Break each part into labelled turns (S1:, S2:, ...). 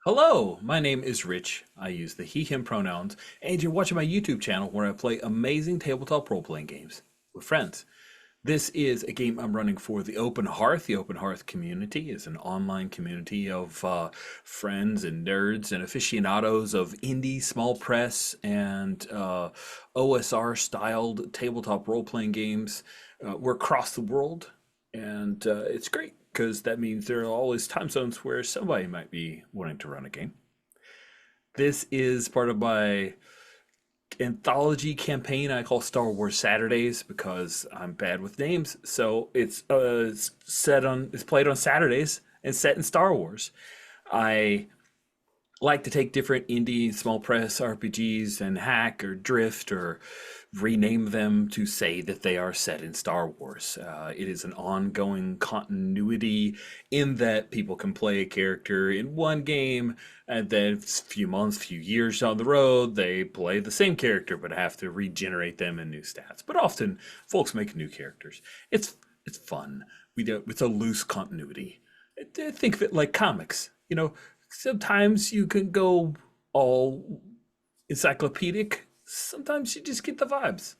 S1: Hello, my name is Rich. I use the he, him pronouns, and you're watching my YouTube channel where I play amazing tabletop role playing games with friends. This is a game I'm running for the Open Hearth. The Open Hearth community is an online community of friends and nerds and aficionados of indie, small press, and OSR styled tabletop role playing games. We're across the world, and it's great because that means there are always time zones where somebody might be wanting to run a game. This is part of my anthology campaign I call Star Wars Saturdays because I'm bad with names. So it's played on Saturdays and set in Star Wars. I like to take different indie small press RPGs and hack or drift or rename them to say that they are set in Star Wars. It is an ongoing continuity in that people can play a character in one game, and then a few months, few years down the road, they play the same character but have to regenerate them in new stats. But often, folks make new characters. It's fun. It's a loose continuity. Think of it like comics. Sometimes you can go all encyclopedic. Sometimes you just get the vibes.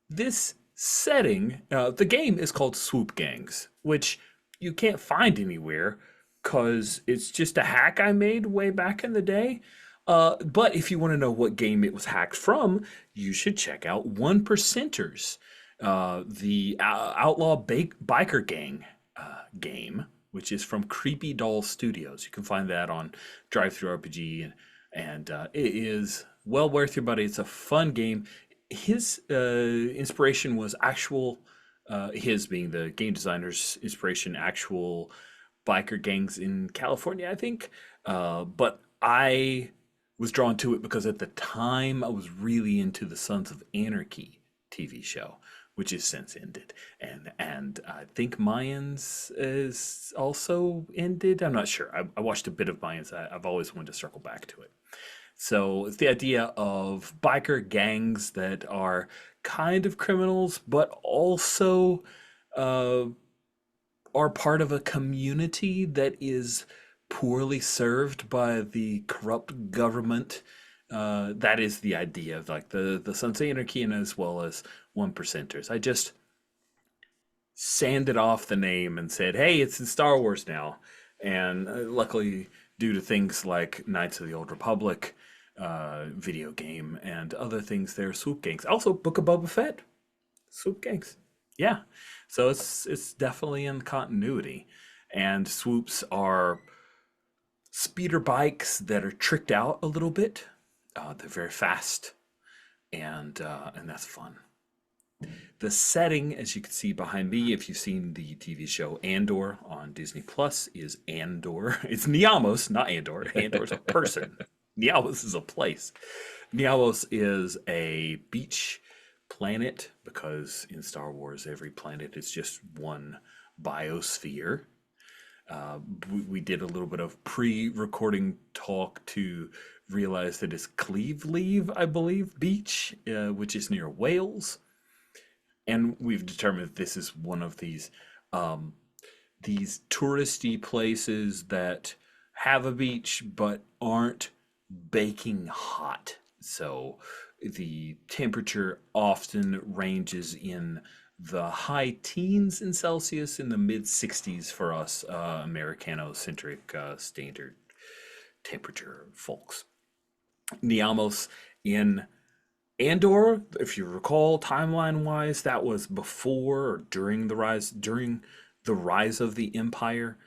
S1: This setting, the game is called Swoop Gangs, which you can't find anywhere because it's just a hack I made way back in the day. But if you want to know what game it was hacked from, you should check out One Percenters, the Outlaw Biker Gang game, which is from Creepy Doll Studios. You can find that on Drive-Thru RPG, and it is well worth your money. It's a fun game. His inspiration was his being the game designer's inspiration, actual biker gangs in California, I think. But I was drawn to it because at the time I was really into the Sons of Anarchy TV show, which has since ended, and I think Mayans is also ended. I'm not sure. I watched a bit of Mayans. I've always wanted to circle back to it. So it's the idea of biker gangs that are kind of criminals, but also uh, are part of a community that is poorly served by the corrupt government. That is the idea of like the Sons of Anarchy and as well as One Percenters. I just sanded off the name and said, "Hey, it's in Star Wars now." And luckily, due to things like Knights of the Old Republic video game and other things, there are Swoop Gangs. Also, Book of Boba Fett, Swoop Gangs. Yeah, so it's definitely in continuity. And swoops are speeder bikes that are tricked out a little bit. They're very fast, and that's fun. The setting, as you can see behind me, if you've seen the TV show Andor on Disney Plus, is Andor. It's Niamos, not Andor. Andor is a person. Niamos is a place. Niamos is a beach planet because in Star Wars, every planet is just one biosphere. We did a little bit of pre-recording talk to realize that it's Cleveland, I believe, beach, which is near Wales, and we've determined that this is one of these touristy places that have a beach but aren't baking hot. So the temperature often ranges in the high teens in Celsius, in the mid 60s for us Americano-centric standard temperature folks. Niamos in Andor, if you recall, timeline-wise, that was before or during the rise of the Empire.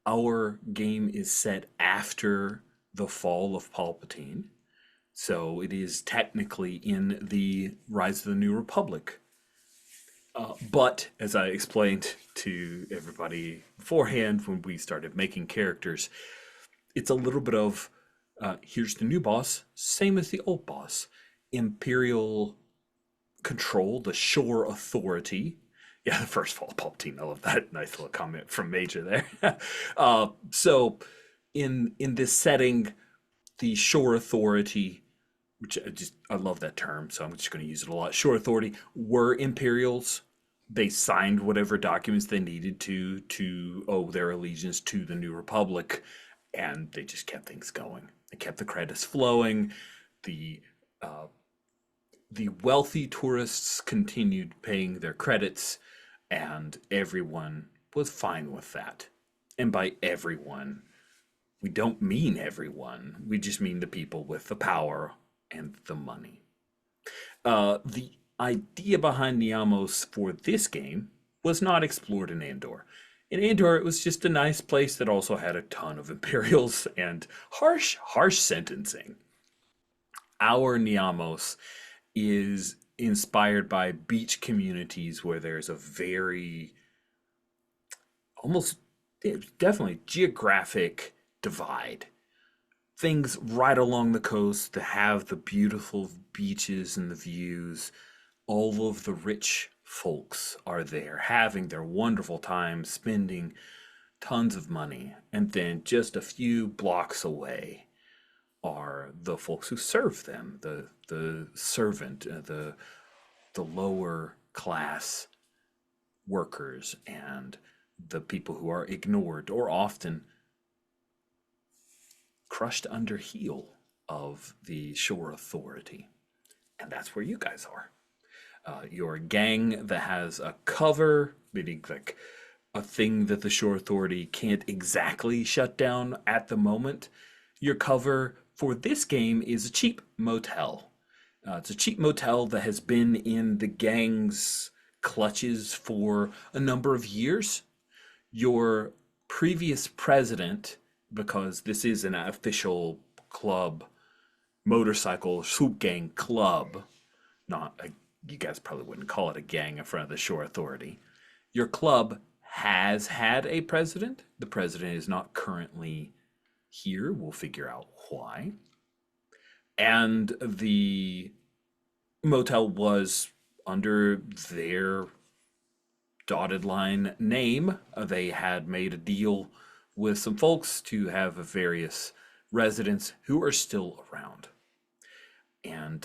S1: Our game is set after the fall of Palpatine, so it is technically in the Rise of the New Republic. But as I explained to everybody beforehand when we started making characters, it's a little bit of here's the new boss, same as the old boss. Imperial control, the shore authority. Yeah, the first fall of Palpatine. I love that nice little comment from Major there. So in this setting, the shore authority, which I love that term, so I'm just going to use it a lot. Shore authority were Imperials. They signed whatever documents they needed to owe their allegiance to the New Republic, and they just kept things going. They kept the credits flowing. The uh, the wealthy tourists continued paying their credits, and everyone was fine with that. And by everyone, we don't mean everyone. We just mean the people with the power and the money. The idea behind Niamos for this game was not explored in Andor. In Andor, it was just a nice place that also had a ton of Imperials and harsh sentencing. Our Niamos is inspired by beach communities where there's a very almost definitely geographic divide. Things right along the coast that have the beautiful beaches and the views. All of the rich folks are there having their wonderful time, spending tons of money. And then just a few blocks away are the folks who serve them, the servant, the lower class workers, and the people who are ignored or often crushed under heel of the shore authority. And that's where you guys are. You're a gang that has a cover, meaning like a thing that the shore authority can't exactly shut down at the moment. Your cover for this game is a cheap motel. It's a cheap motel that has been in the gang's clutches for a number of years. Your previous president, because this is an official club, motorcycle swoop gang club, not a, you guys probably wouldn't call it a gang in front of the shore authority. Your club has had a president. The president is not currently here. We'll figure out why. And the motel was under their dotted line name. They had made a deal with some folks to have various residents who are still around. And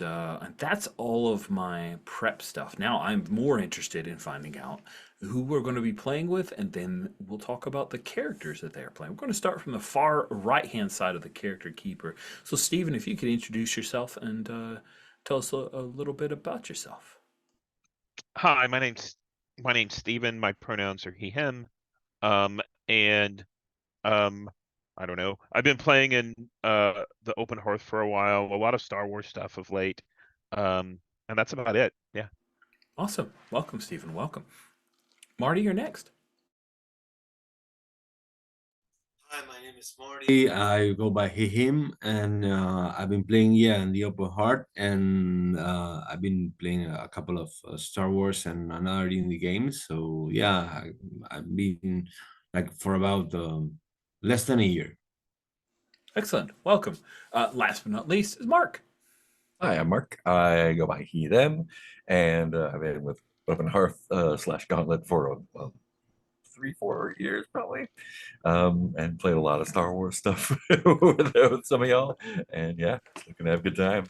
S1: that's all of my prep stuff. Now I'm more interested in finding out who we're going to be playing with, and then we'll talk about the characters that they are playing. We're going to start from the far right-hand side of the character keeper. So, Stephen, if you could introduce yourself and tell us a little bit about yourself.
S2: Hi, my name's Steven. My pronouns are he, him. Um, and um, I don't know. I've been playing in the open hearth for a while, a lot of Star Wars stuff of late. And that's about it. Yeah.
S1: Awesome. Welcome, Stephen. Welcome. Marty, you're next.
S3: Hi, my name is Marty. I go by he, him, and I've been playing, yeah, in the open heart, and I've been playing a couple of Star Wars and another indie games. So yeah, I've been like for about less than a year.
S1: Excellent. Welcome. Last but not least is Mark.
S4: Hi, I'm Mark. I go by he, them, and I've been with Open Hearth slash Gauntlet for 3, 4 years probably, and played a lot of Star Wars stuff with some of y'all, and yeah, looking to have a good time.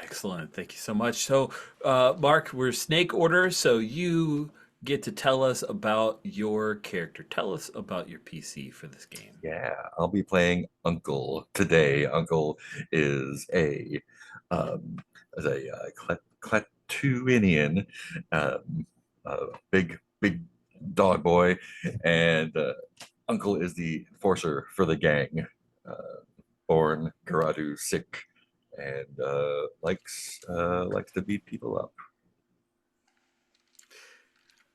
S1: Excellent. Thank you so much. So, Mark, we're snake order, so you get to tell us about your character. Tell us about your PC for this game.
S4: Yeah, I'll be playing Uncle today. Uncle is a um, Clatuinian, big dog boy, and Uncle is the enforcer for the gang. Uh, Born Garadu sick, and likes to beat people up.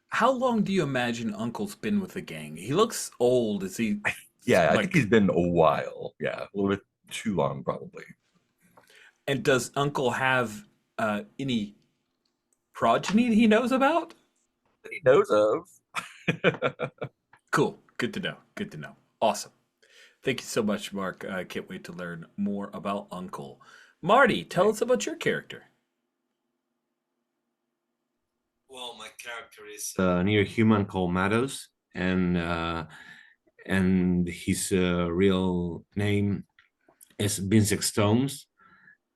S1: How long do you imagine Uncle's been with the gang? He looks old. Is he
S4: Yeah, I think
S1: like,
S4: he's been a while. Yeah, a little bit too long probably.
S1: and does Uncle have any progeny he knows about?
S4: That he knows of.
S1: Cool. Good to know. Good to know. Awesome. Thank you so much, Mark. I can't wait to learn more about Uncle. Marty, tell us about your character.
S3: Well, my character is near human called Matos, and his real name is Vincent Stones,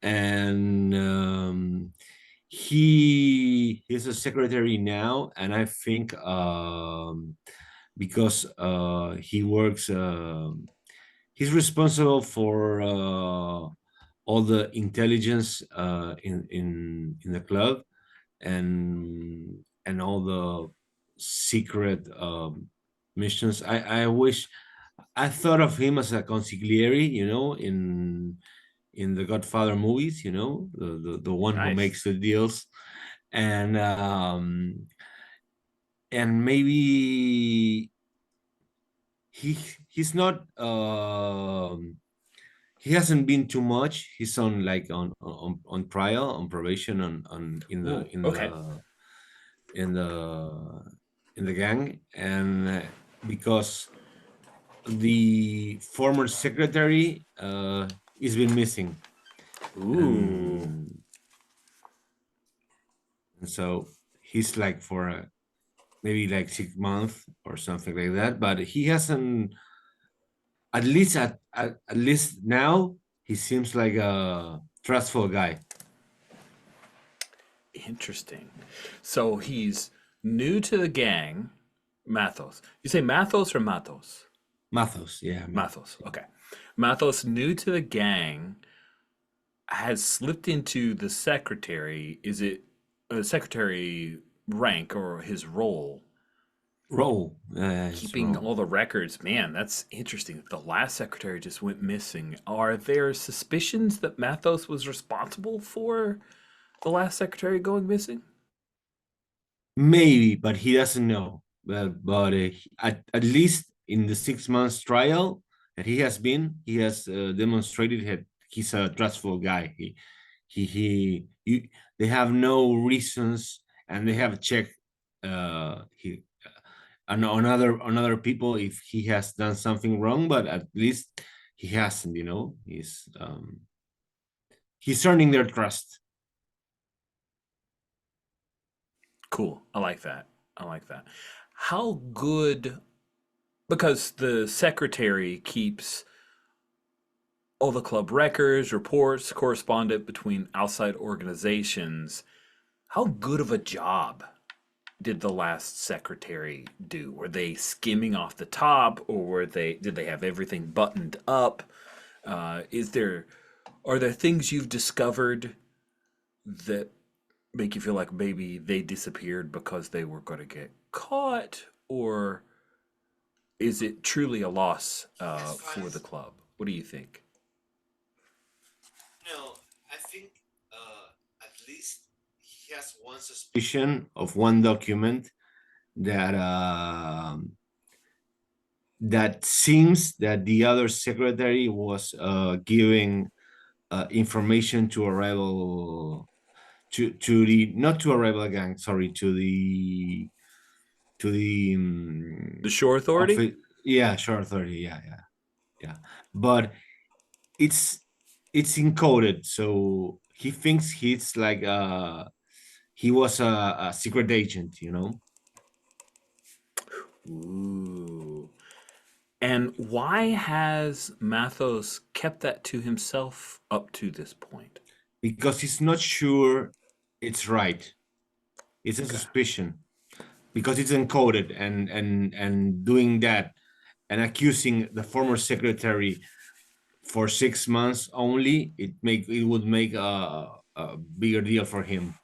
S3: and he's a secretary now, and I think because he works he's responsible for all the intelligence in the club, and all the secret missions. I wish I thought of him as a consigliere, in the Godfather movies, the one who
S1: Nice.
S3: makes the deals, and maybe he's not he hasn't been too much. He's on like on trial, on probation, on
S1: Ooh, okay.
S3: in the in the gang, and because the former secretary has been missing,
S1: Ooh.
S3: and so he's like for maybe like 6 months or something like that. But he hasn't, at least at least now, he seems like a trustful guy.
S1: Interesting. So he's new to the gang, Mathos. You say Mathos or Matos?
S3: Mathos, yeah,
S1: Mathos. Okay. Mathos, new to the gang, has slipped into the secretary. Is it a secretary rank or his role?
S3: Roll, it's
S1: Keeping
S3: roll.
S1: all the records. Man, that's interesting. The last secretary just went missing. Are there suspicions that Mathos was responsible for the last secretary going missing?
S3: Maybe, but he doesn't know. But at least in the 6 months trial that he has demonstrated that he's a trustful guy. They have no reasons, and they have checked he on other people if he has done something wrong, but at least he hasn't. He's earning their trust.
S1: Cool. I like that. I like that. How good, because the secretary keeps all the club records, reports, correspondent between outside organizations. How good of a job did the last secretary do? Were they skimming off the top, or did they have everything buttoned up? Is there Are there things you've discovered that make you feel like maybe they disappeared because they were going to get caught, or is it truly a loss for the club? What do you think?
S3: No, I think at least he has one suspicion of one document that that seems that the other secretary was giving information to a rival, to the not to a rival gang, sorry, to the
S1: The Shore Authority?
S3: office, yeah, sure, authority, yeah, but it's it's encoded, so he thinks he's like he was a secret agent.
S1: Ooh. And why has Mathos kept that to himself up to this point?
S3: Because he's not sure it's right. It's a
S1: Okay.
S3: suspicion because it's encoded, and doing that and accusing the former secretary for 6 months only, it would make a bigger deal for him.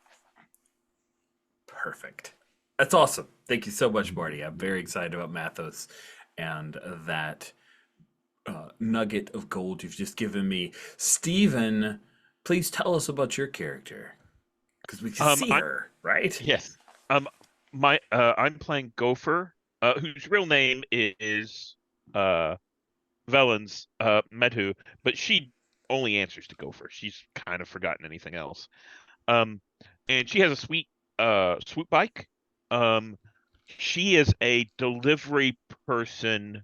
S1: Perfect. That's awesome. Thank you so much, Marty. I'm very excited about Mathos and that nugget of gold you've just given me. Steven, please tell us about your character. Because we can see
S2: I'm
S1: her, right?
S2: Yes. Um, I'm playing Gopher, whose real name is Velen's Medhu, but she only answers to Gopher. She's kind of forgotten anything else. Um, and she has a sweet swoop bike. Um, she is a delivery person,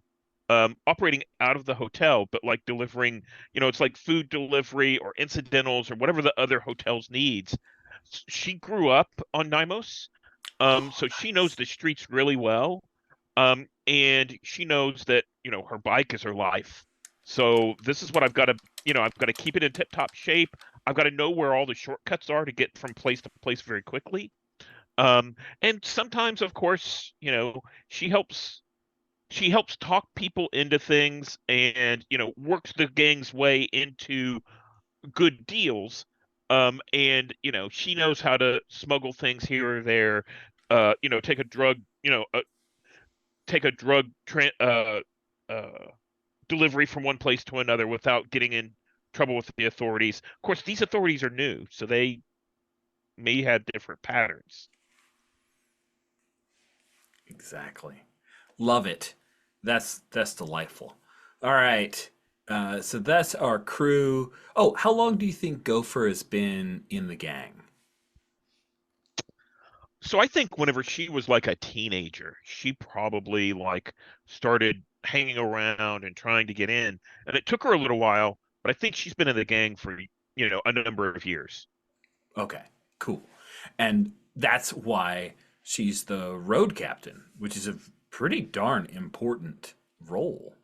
S2: operating out of the hotel, but like delivering, it's like food delivery or incidentals or whatever the other hotels needs. She grew up on Nymos,
S1: Oh,
S2: so she knows
S1: nice.
S2: the streets really well. And she knows that, her bike is her life. So this is what I've got to keep it in tip-top shape. I've got to know where all the shortcuts are to get from place to place very quickly. And sometimes, of course, she helps she helps talk people into things and, works the gang's way into good deals. And, she knows how to smuggle things here or there, take a drug, take a drug uh, delivery from one place to another without getting in trouble with the authorities. Of course, these authorities are new, so they may have different patterns.
S1: Exactly. Love it. That's delightful. All right. So that's our crew. Oh, how long do you think Gopher has been in the gang?
S2: So I think whenever she was like a teenager, she probably like started hanging around and trying to get in. And it took her a little while, but I think she's been in the gang for, a number of years.
S1: Okay, cool. And that's why she's the road captain, which is a pretty darn important role.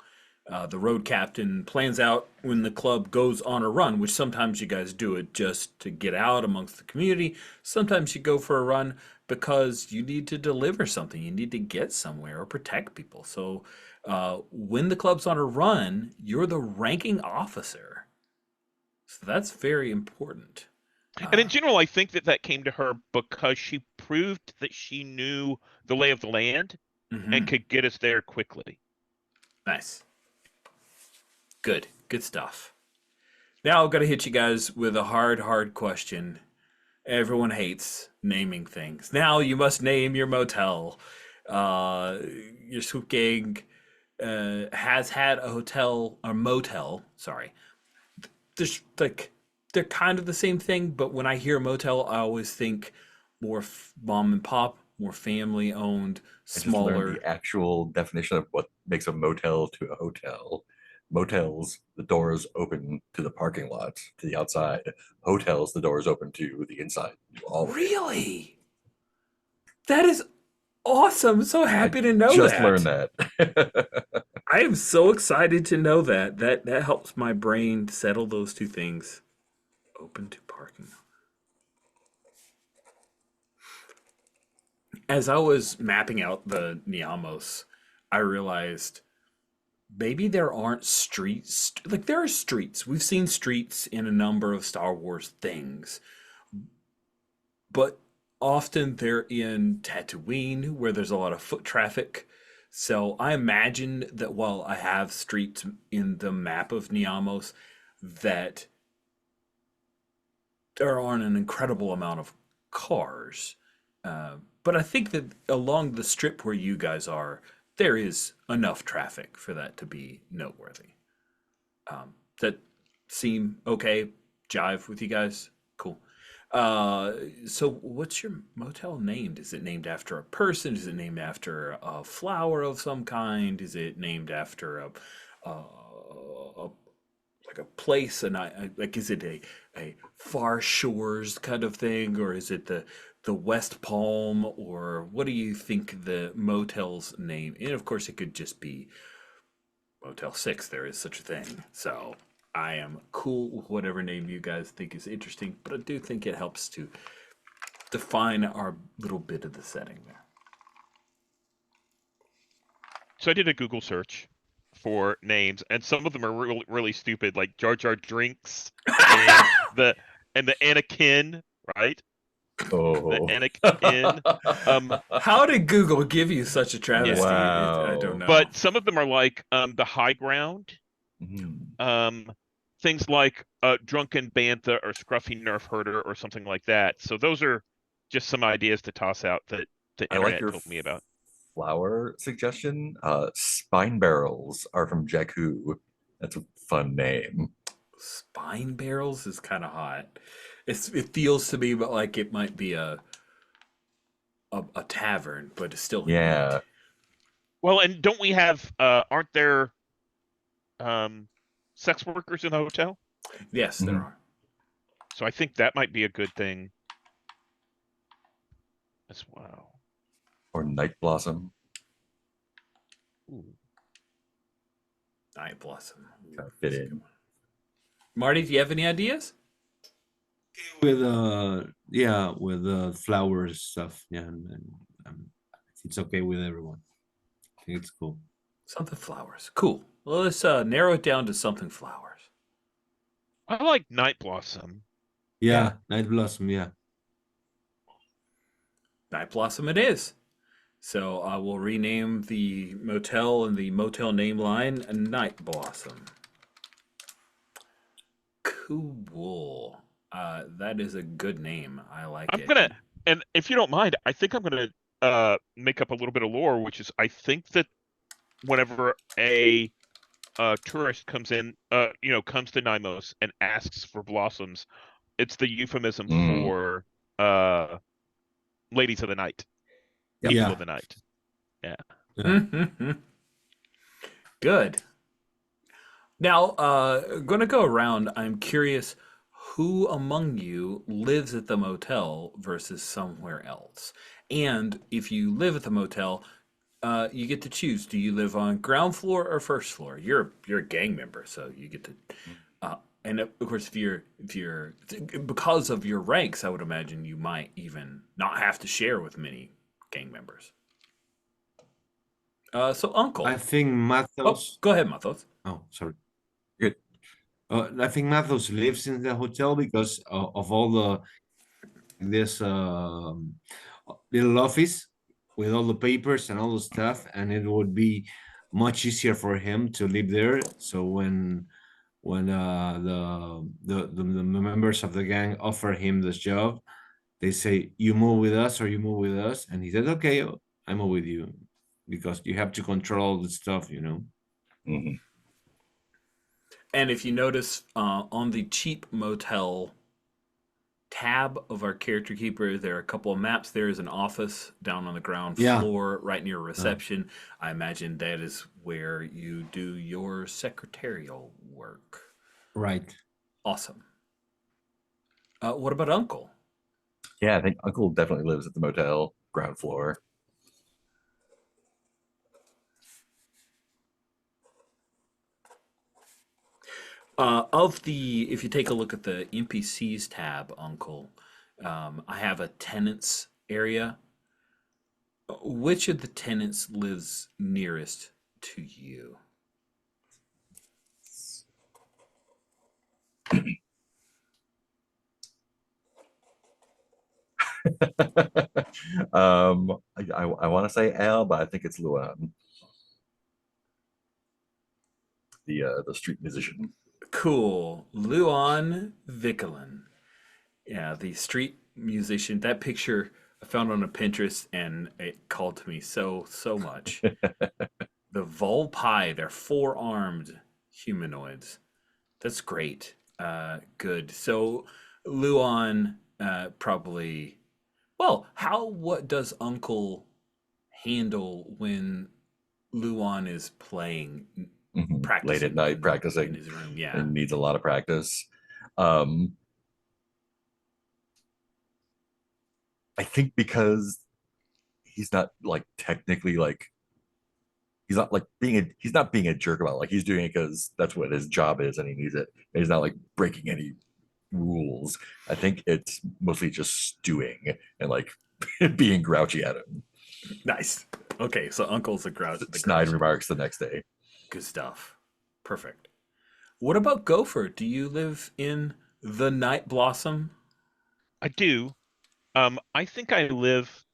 S1: The road captain plans out when the club goes on a run, which sometimes you guys do it just to get out amongst the community. Sometimes you go for a run because you need to deliver something, you need to get somewhere or protect people. So when the club's on a run, you're the ranking officer. So that's very important.
S2: And in general, I think that came to her because she proved that she knew the lay of the land and
S1: Mhm.
S2: could get us there quickly.
S1: Nice. Good stuff. Now I've got to hit you guys with a hard question. Everyone hates naming things. Now you must name your motel. Uh, your Swoop Gang has had a hotel or motel. Sorry, there's like they're kind of the same thing, but when I hear motel, I always think more mom and pop, more family owned,
S4: I just learned
S1: smaller.
S4: the actual definition of what makes a motel to a hotel. Motels, the doors open to the parking lot, to the outside. Hotels, the doors open to the inside. Always.
S1: Really? That is awesome. So
S4: I
S1: happy to know
S4: just
S1: that.
S4: learned that.
S1: I am so excited to know that. That helps my brain settle those two things. Open to parking. As I was mapping out the Niamos, I realized maybe there aren't streets. Like there are streets. We've seen streets in a number of Star Wars things, but often they're in Tatooine where there's a lot of foot traffic. So I imagine that while I have streets in the map of Niamos, that there aren't an incredible amount of cars. But I think that along the strip where you guys are, there is enough traffic for that to be noteworthy. That seem okay? Jive with you guys? Cool. So what's your motel named? Is it named after a person? Is it named after a flower of some kind? Is it named after a like a place? And like, is it a Far Shores kind of thing, or is it the West Palm, or what do you think the motel's name? And of course, it could just be Motel 6. There is such a thing. So I am cool with whatever name you guys think is interesting, but I do think it helps to define our little bit of the setting there.
S2: So I did a Google search for names, and some of them are really, really stupid, like Jar Jar Drinks and the Anakin, right? The
S4: Oh.
S2: Anakin.
S1: How did Google give you such a travesty? I don't
S4: Wow.
S1: know.
S2: But some of them are like the High Ground.
S4: Mhm.
S2: Things like Drunken Bantha or Scruffy Nerf Herder or something like that. So those are just some ideas to toss out that the
S4: I like
S2: internet
S4: your
S2: told me about.
S4: flower suggestion. Spine barrels are from Jakku. That's a fun name.
S1: Spine barrels is kind of hot. It feels to me but like it might be a tavern, but it's still
S4: Yeah.
S1: neat.
S2: Well, and don't we have aren't there sex workers in the hotel?
S1: Yes, there
S4: Mhm.
S1: are.
S2: So I think that might be a good thing as well.
S4: Or Night Blossom.
S2: Ooh.
S1: Night Blossom.
S4: Kind of fit in.
S1: Marty, do you have any ideas?
S3: With yeah, with flowers stuff. Yeah, and it's okay with everyone. I think it's cool.
S1: Something flowers. Cool. Well, let's narrow it down to something flowers.
S2: I like Night Blossom.
S3: Yeah, Night Blossom. Yeah.
S1: Night Blossom it is. So I will rename the motel and the motel name line Night Blossom. Cool. That is a good name. I like
S2: I'm
S1: it.
S2: gonna, and if you don't mind, I think I'm gonna make up a little bit of lore, which is I think that whenever a tourist comes in, comes to Nymos and asks for blossoms, it's the euphemism
S4: Mm.
S2: for ladies of the night,
S4: Yep.
S2: people
S3: Yeah.
S2: of the night. Yeah.
S3: Yeah.
S1: Good. Now, gonna go around. I'm curious who among you lives at the motel versus somewhere else. And if you live at the motel, you get to choose. Do you live on ground floor or first floor? You're a gang member, so you get to. And of course, if you're because of your ranks, I would imagine you might even not have to share with many gang members. So, Uncle.
S3: I think
S1: Oh,
S3: Mathos.
S1: go ahead, Mathos.
S3: Oh, sorry.
S4: Good.
S3: I think Mathos lives in the hotel because of all this little office with all the papers and all the stuff, and it would be much easier for him to live there. So when the members of the gang offer him this job, they say, "You move with us, or you move with us," and he said, "Okay, I move with you," because you have to control the stuff, you know.
S4: Mhm.
S1: And if you notice on the cheap motel tab of our character keeper, there are a couple of maps. There is an office down on the ground
S3: Yeah.
S1: floor, right near reception. I imagine that is where you do your secretarial work.
S3: Right.
S1: Awesome. What about Uncle?
S4: Yeah, I think Uncle definitely lives at the motel, ground floor.
S1: If you take a look at the NPCs tab, Uncle, I have a tenants area. Which of the tenants lives nearest to you?
S4: I want to say Al, but I think it's Luan, the street musician.
S1: Cool. Luan Vicolin. Yeah, the street musician. That picture I found on a Pinterest and it called to me so much. The Volpi, they're four-armed humanoids. That's great. Good. So Luan probably well, what does Uncle handle when Luan is playing
S4: Late
S1: practicing
S4: at night
S1: in
S4: practicing
S1: his room? Yeah.
S4: and needs a lot of practice. Um, I think because he's not like technically like he's not like he's not being a jerk about it. Like he's doing it because that's what his job is and he needs it. And he's not like breaking any rules. I think it's mostly just stewing and like being grouchy at him.
S1: Nice. Okay, so Uncle's the
S4: Snide
S1: grouch.
S4: remarks the next day.
S1: Good stuff. Perfect. What about Gopher? Do you live in the Night Blossom?
S2: I do. I think I live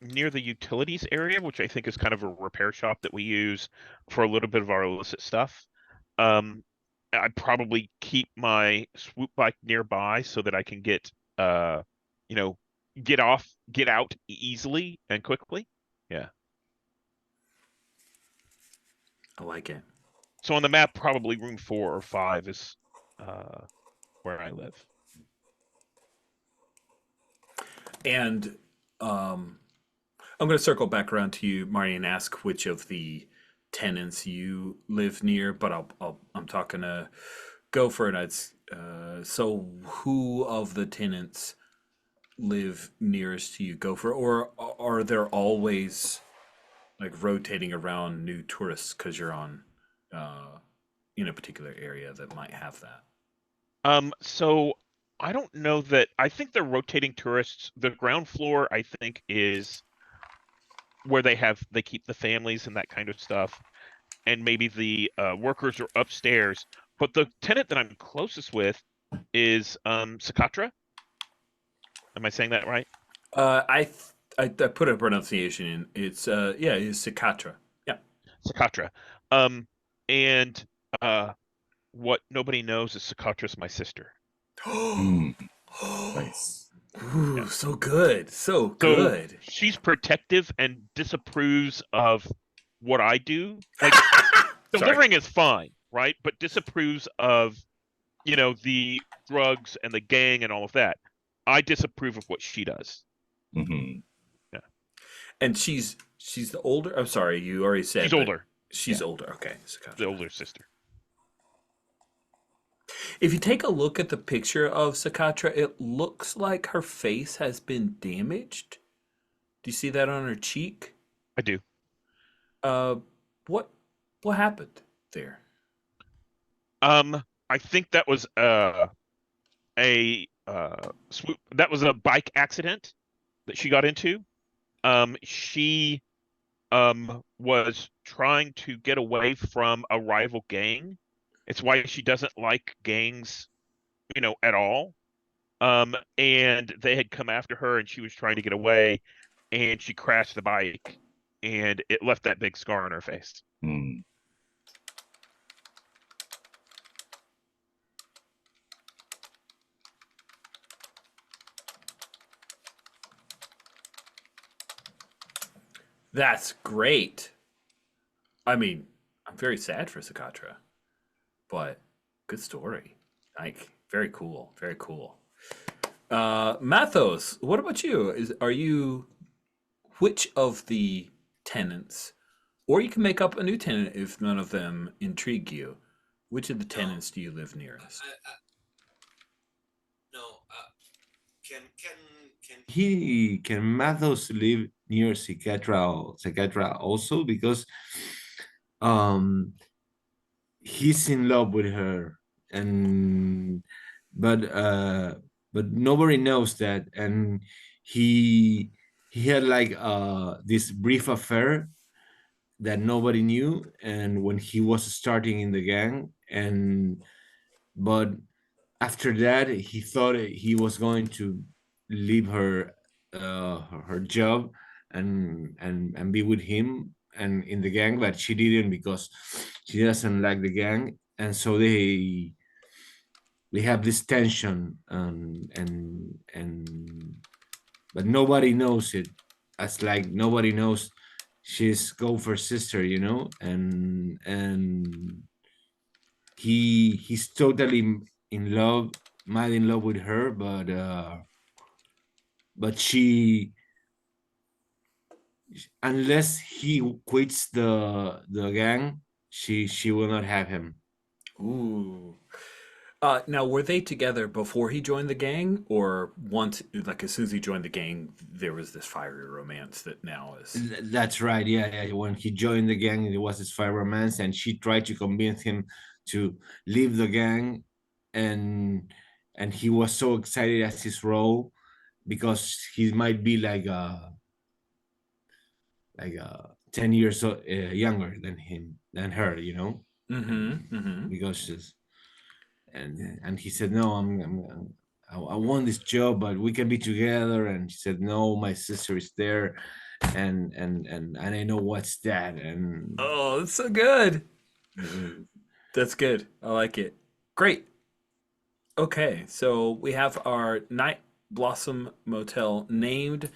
S2: near the utilities area, which I think is kind of a repair shop that we use for a little bit of our illicit stuff. Um, I probably keep my swoop bike nearby so that I can get you know, get out easily and quickly. Yeah.
S1: I like it.
S2: So on the map, probably room 4 or 5 is where I live.
S1: And I'm going to circle back around to you, Marty, and ask which of the tenants you live near. But I'm talking to Gopher, and so who of the tenants live nearest to you, Gopher, or are there always like rotating around new tourists because you're on in a particular area that might have that?
S2: So I don't know that. I think they're rotating tourists. The ground floor, I think, is where they keep the families and that kind of stuff, and maybe the workers are upstairs. But the tenant that I'm closest with is Sakatra. Am I saying that right?
S1: I put a pronunciation in. It's it's Sikatra. Yeah.
S2: Sakatra. And what nobody knows is Sakatra's my sister.
S4: Mm, nice.
S1: Ooh,
S2: Yeah.
S1: so good. So
S2: So
S1: good.
S2: she's protective and disapproves of what I do. Like
S1: Sorry.
S2: delivering is fine, right? But disapproves of, the drugs and the gang and all of that. I disapprove of what she does.
S4: Hmm.
S2: Yeah.
S1: And she's the older. I'm sorry, you already said,
S2: She's
S1: but
S2: older.
S1: she's
S2: Yeah.
S1: older. Okay,
S2: The
S1: Sakatra.
S2: older sister.
S1: If you take a look at the picture of Sakatra, it looks like her face has been damaged. Do you see that on her cheek?
S2: I do.
S1: Uh, what what happened there?
S2: I think that was a swoop. That was a bike accident that she got into. She was trying to get away from a rival gang. It's why she doesn't like gangs, at all. And they had come after her and she was trying to get away and she crashed the bike and it left that big scar on her face.
S4: Mm.
S1: That's great. I mean, I'm very sad for Sakatra, but good story. Like, very cool. Very cool. Mathos, what about you? Are you which of the tenants, or you can make up a new tenant if none of them intrigue you. Which of the tenants do you live nearest?
S3: No, can Mathos live near Psychiatra also, because um he's in love with her, and but uh but nobody knows that, and he he had like this brief affair that nobody knew, and when he was starting in the gang, and but after that he thought he was going to leave her job and be with him and in the gang, but she didn't, because she doesn't like the gang, and so they have this tension, and but nobody knows it, as like nobody knows she's Gopher's sister, and he's totally in love, mad in love with her, but she, unless he quits the gang, she will not have him.
S1: Ooh. Now, were they together before he joined the gang, or once, like as soon as he joined the gang, there was this fiery romance that now is.
S3: That's right. Yeah, yeah. When he joined the gang, it was his fire romance, and she tried to convince him to leave the gang, and and he was so excited at his role, because he might be like 10 years younger than her,
S1: Mm-hmm. Mm-hmm.
S3: because and he said, no, I want this job, but we can be together. And she said, no, my sister is there, and I know what's that, and
S1: Oh, that's so good.
S3: uh,
S1: That's good. I like it. Great. Okay, so we have our Night Blossom Motel named.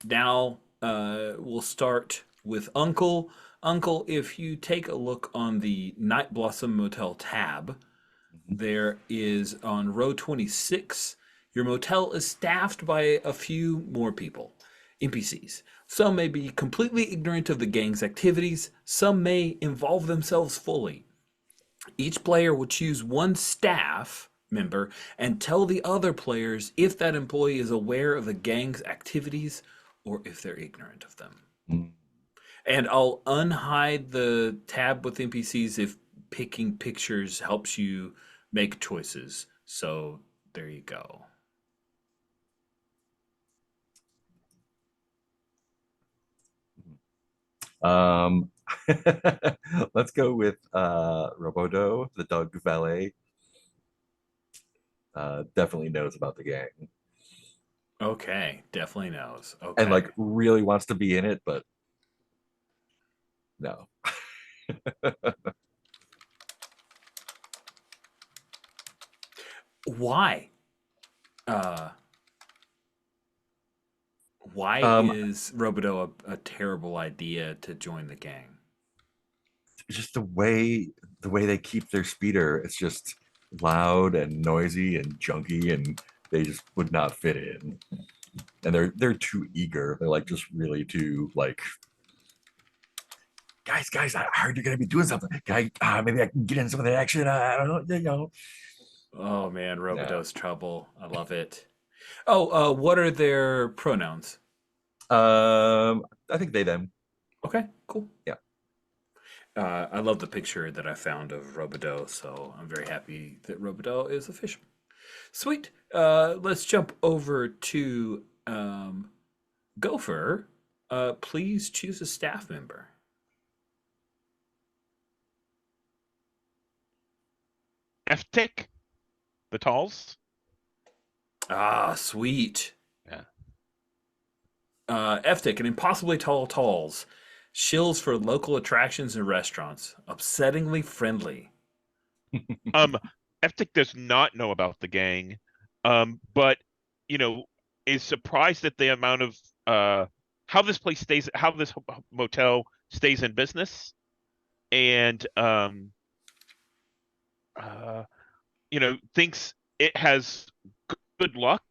S1: Now we'll start with Uncle. Uncle, if you take a look on the Night Blossom Motel tab, there is on row 26, your motel is staffed by a few more people, NPCs. Some may be completely ignorant of the gang's activities, some may involve themselves fully. Each player will choose one staff member and tell the other players if that employee is aware of the gang's activities or if they're ignorant of them.
S4: Mm.
S1: And I'll unhide the tab with NPCs if picking pictures helps you make choices. So there you go.
S4: Um, let's go with Robodo, the dog valet. Definitely knows about the gang
S1: Okay, definitely knows. Okay.
S4: and like really wants to be in it, but no.
S1: Why? Uh, why
S4: Um,
S1: is Robodo a terrible idea to join the gang?
S4: just the way they keep their speeder, it's just loud and noisy and junky, and they just would not fit in. And they're too eager. They're like just really too like, guys, I heard you're gonna be doing something. Can maybe I can get in some of the action? I don't know, you know.
S1: Oh man,
S4: Yeah.
S1: Robodo's trouble. I love it. Oh, what are their pronouns?
S4: I think they them.
S1: Okay, cool.
S4: Yeah.
S1: I love the picture that I found of Robodo, so I'm very happy that Robodo is official. Sweet. Let's jump over to Gopher. Please choose a staff member.
S2: Eftik, the Talls.
S1: Ah, sweet.
S2: Yeah.
S1: Eftik, an impossibly tall talls. Shills for local attractions and restaurants. Upsettingly friendly.
S2: Um, Eftik does not know about the gang, but you know, is surprised at the amount of how this place stays, how this motel stays in business, and uh, thinks it has good luck.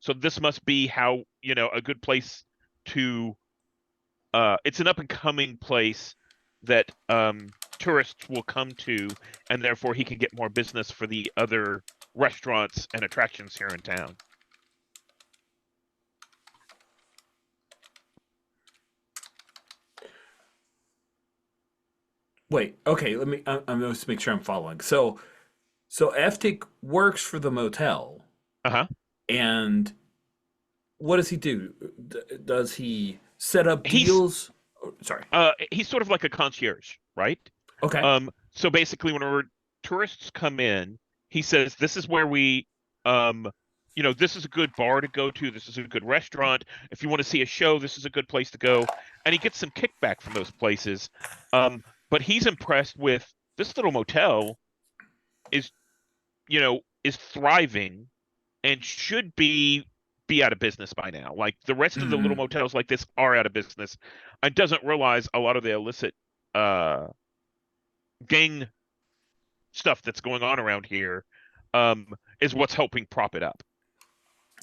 S2: So this must be how, a good place to. It's an up and coming place that tourists will come to, and therefore he can get more business for the other restaurants and attractions here in town.
S1: Wait, okay, I'm going to make sure I'm following. So Eftik works for the motel,
S2: Uh-huh.
S1: and what does he do? Does he set up
S2: He's
S1: deals? Oh, sorry.
S2: he's sort of like a concierge, right?
S1: Okay.
S2: So basically, whenever tourists come in, he says, "This is where we, um, this is a good bar to go to. This is a good restaurant. If you want to see a show, this is a good place to go." And he gets some kickback from those places. But he's impressed with this little motel is, is thriving and should be out of business by now. Like the rest of the little
S1: Mm,
S2: motels like this are out of business, and doesn't realize a lot of the illicit uh gang stuff that's going on around here is what's helping prop it up.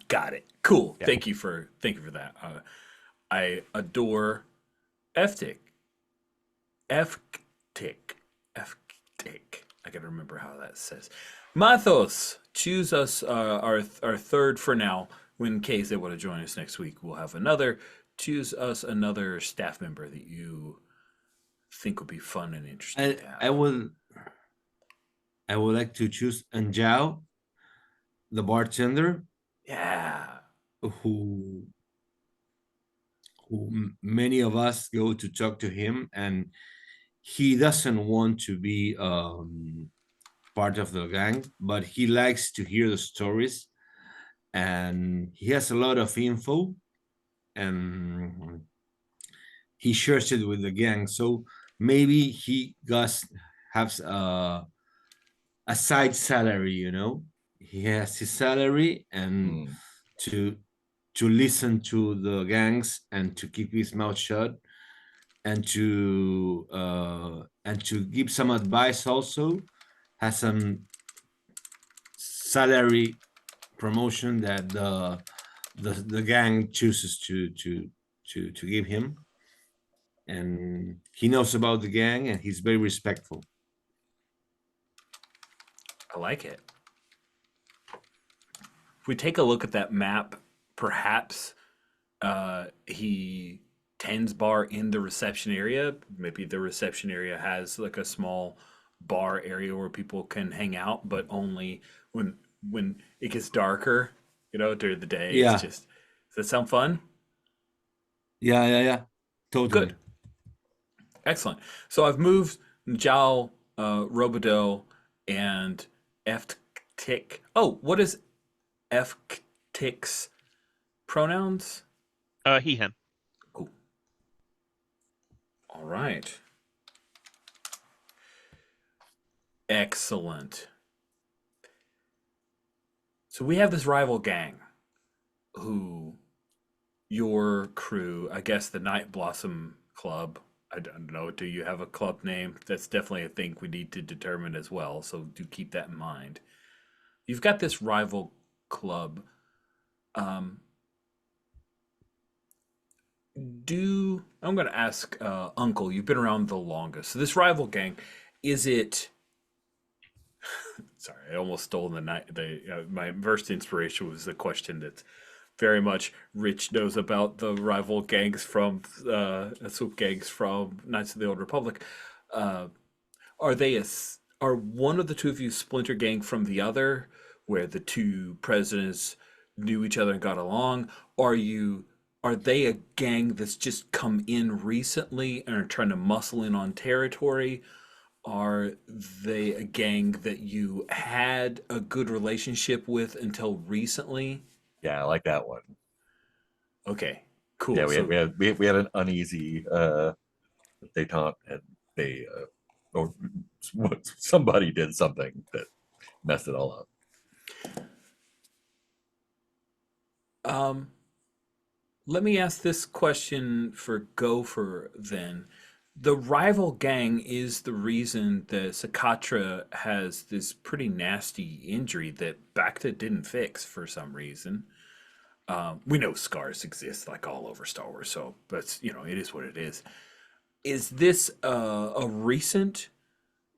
S1: got it. Cool.
S2: Yeah.
S1: Thank you for that. I adore Eftik. Eftik. Eftik. I gotta remember how that says. Mathos, choose us our third for now. When Kay is able to join us next week, we'll have another. Choose us another staff member that you think would be fun and interesting
S3: I
S1: to
S3: I
S1: have.
S3: would I would like to choose Anjao, the bartender,
S1: Yeah.
S3: who many of us go to talk to him, and he doesn't want to be part of the gang, but he likes to hear the stories, and he has a lot of info, and he shares it with the gang. So maybe he has a side salary, he has his salary, and
S4: Mm.
S3: to listen to the gangs and to keep his mouth shut, and to give some advice, also has some salary promotion that the gang chooses to give him, and he knows about the gang, and he's very respectful.
S1: I like it. If we take a look at that map, perhaps he tends bar in the reception area. Maybe the reception area has like a small bar area where people can hang out, but only when it gets darker, during the day. It's
S3: Yeah,
S1: just, does that sound fun?
S3: yeah,
S1: Good.
S3: totally.
S1: Excellent. So I've moved Njal, Robodo, and F-Tick. Oh, what is F-Tick's pronouns?
S2: He, him.
S1: Cool. All right. Excellent. So we have this rival gang who your crew, I guess the Night Blossom Club, I don't know, do you have a club name? That's definitely a thing we need to determine as well, so do keep that in mind. You've got this rival club. Um, I'm going to ask Uncle, you've been around the longest. So this rival gang, is it sorry, I almost stole the night. My first inspiration was the question that's very much Rich knows about the rival gangs from Swoop gangs from Knights of the Old Republic. Uh, are one of the two of you splinter gang from the other, where the two presidents knew each other and got along? Are they a gang that's just come in recently and are trying to muscle in on territory? Are they a gang that you had a good relationship with until recently?
S4: Yeah, I like that one.
S1: Okay, cool.
S4: Yeah, we had
S1: So,
S4: we had an uneasy detente, and they or somebody did something that messed it all up.
S1: um, let me ask this question for Gopher then. The rival gang is the reason that Sakatra has this pretty nasty injury that Bacta didn't fix for some reason. We know scars exist like all over Star Wars, so that's, it is what it is. Is this a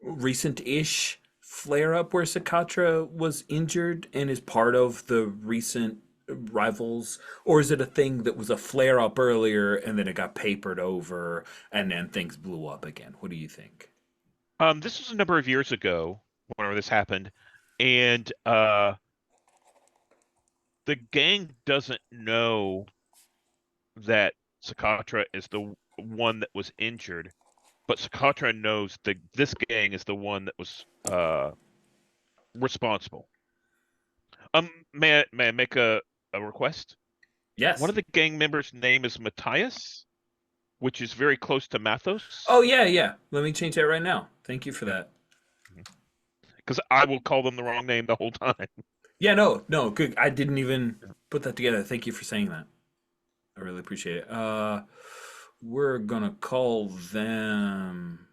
S1: recent-ish flare-up where Sakatra was injured and is part of the recent rivals, or is it a thing that was a flare-up earlier and then it got papered over and then things blew up again? What do you think?
S2: This was a number of years ago, whenever this happened, and the gang doesn't know that Sakatra is the one that was injured, but Sakatra knows this gang is the one that was responsible. May I make a request? One
S1: Yes.
S2: of the gang members' name is Matthias, which is very close to Mathos.
S1: Oh, yeah, yeah. Let me change that right now. Thank you for that.
S2: Because I will call them the wrong name the whole time.
S1: Yeah, no, good. I didn't even put that together. Thank you for saying that. I really appreciate it. We're gonna call them.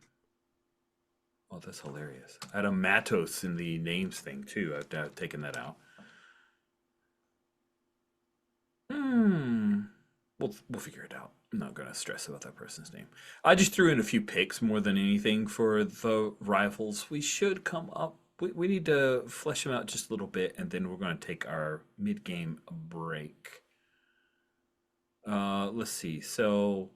S1: Oh, that's hilarious. I had a Matos in the names thing too. I've taken that out. Hmm. We'll figure it out. I'm not gonna stress about that person's name. I just threw in a few picks more than anything for the rivals. We should come up. We need to flesh them out just a little bit, and then we're gonna take our mid-game break. Let's see. So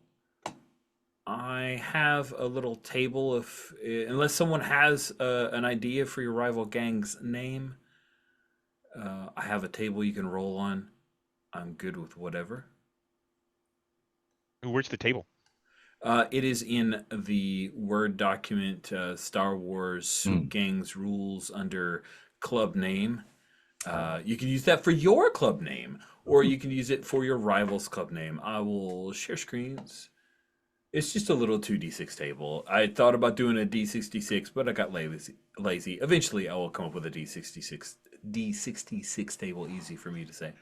S1: I have a little table of, unless someone has an idea for your rival gang's name, I have a table you can roll on. I'm good with whatever.
S2: Where's the table?
S1: It is in the Word document, Star Wars Soup Gang's rules under club name. You can use that for your club name, or you can use it for your rival's club name. I will share screens. It's just a little 2d6 table. I thought about doing a d66, but I got lazy. Eventually, I will come up with a d66 table. Easy for me to say.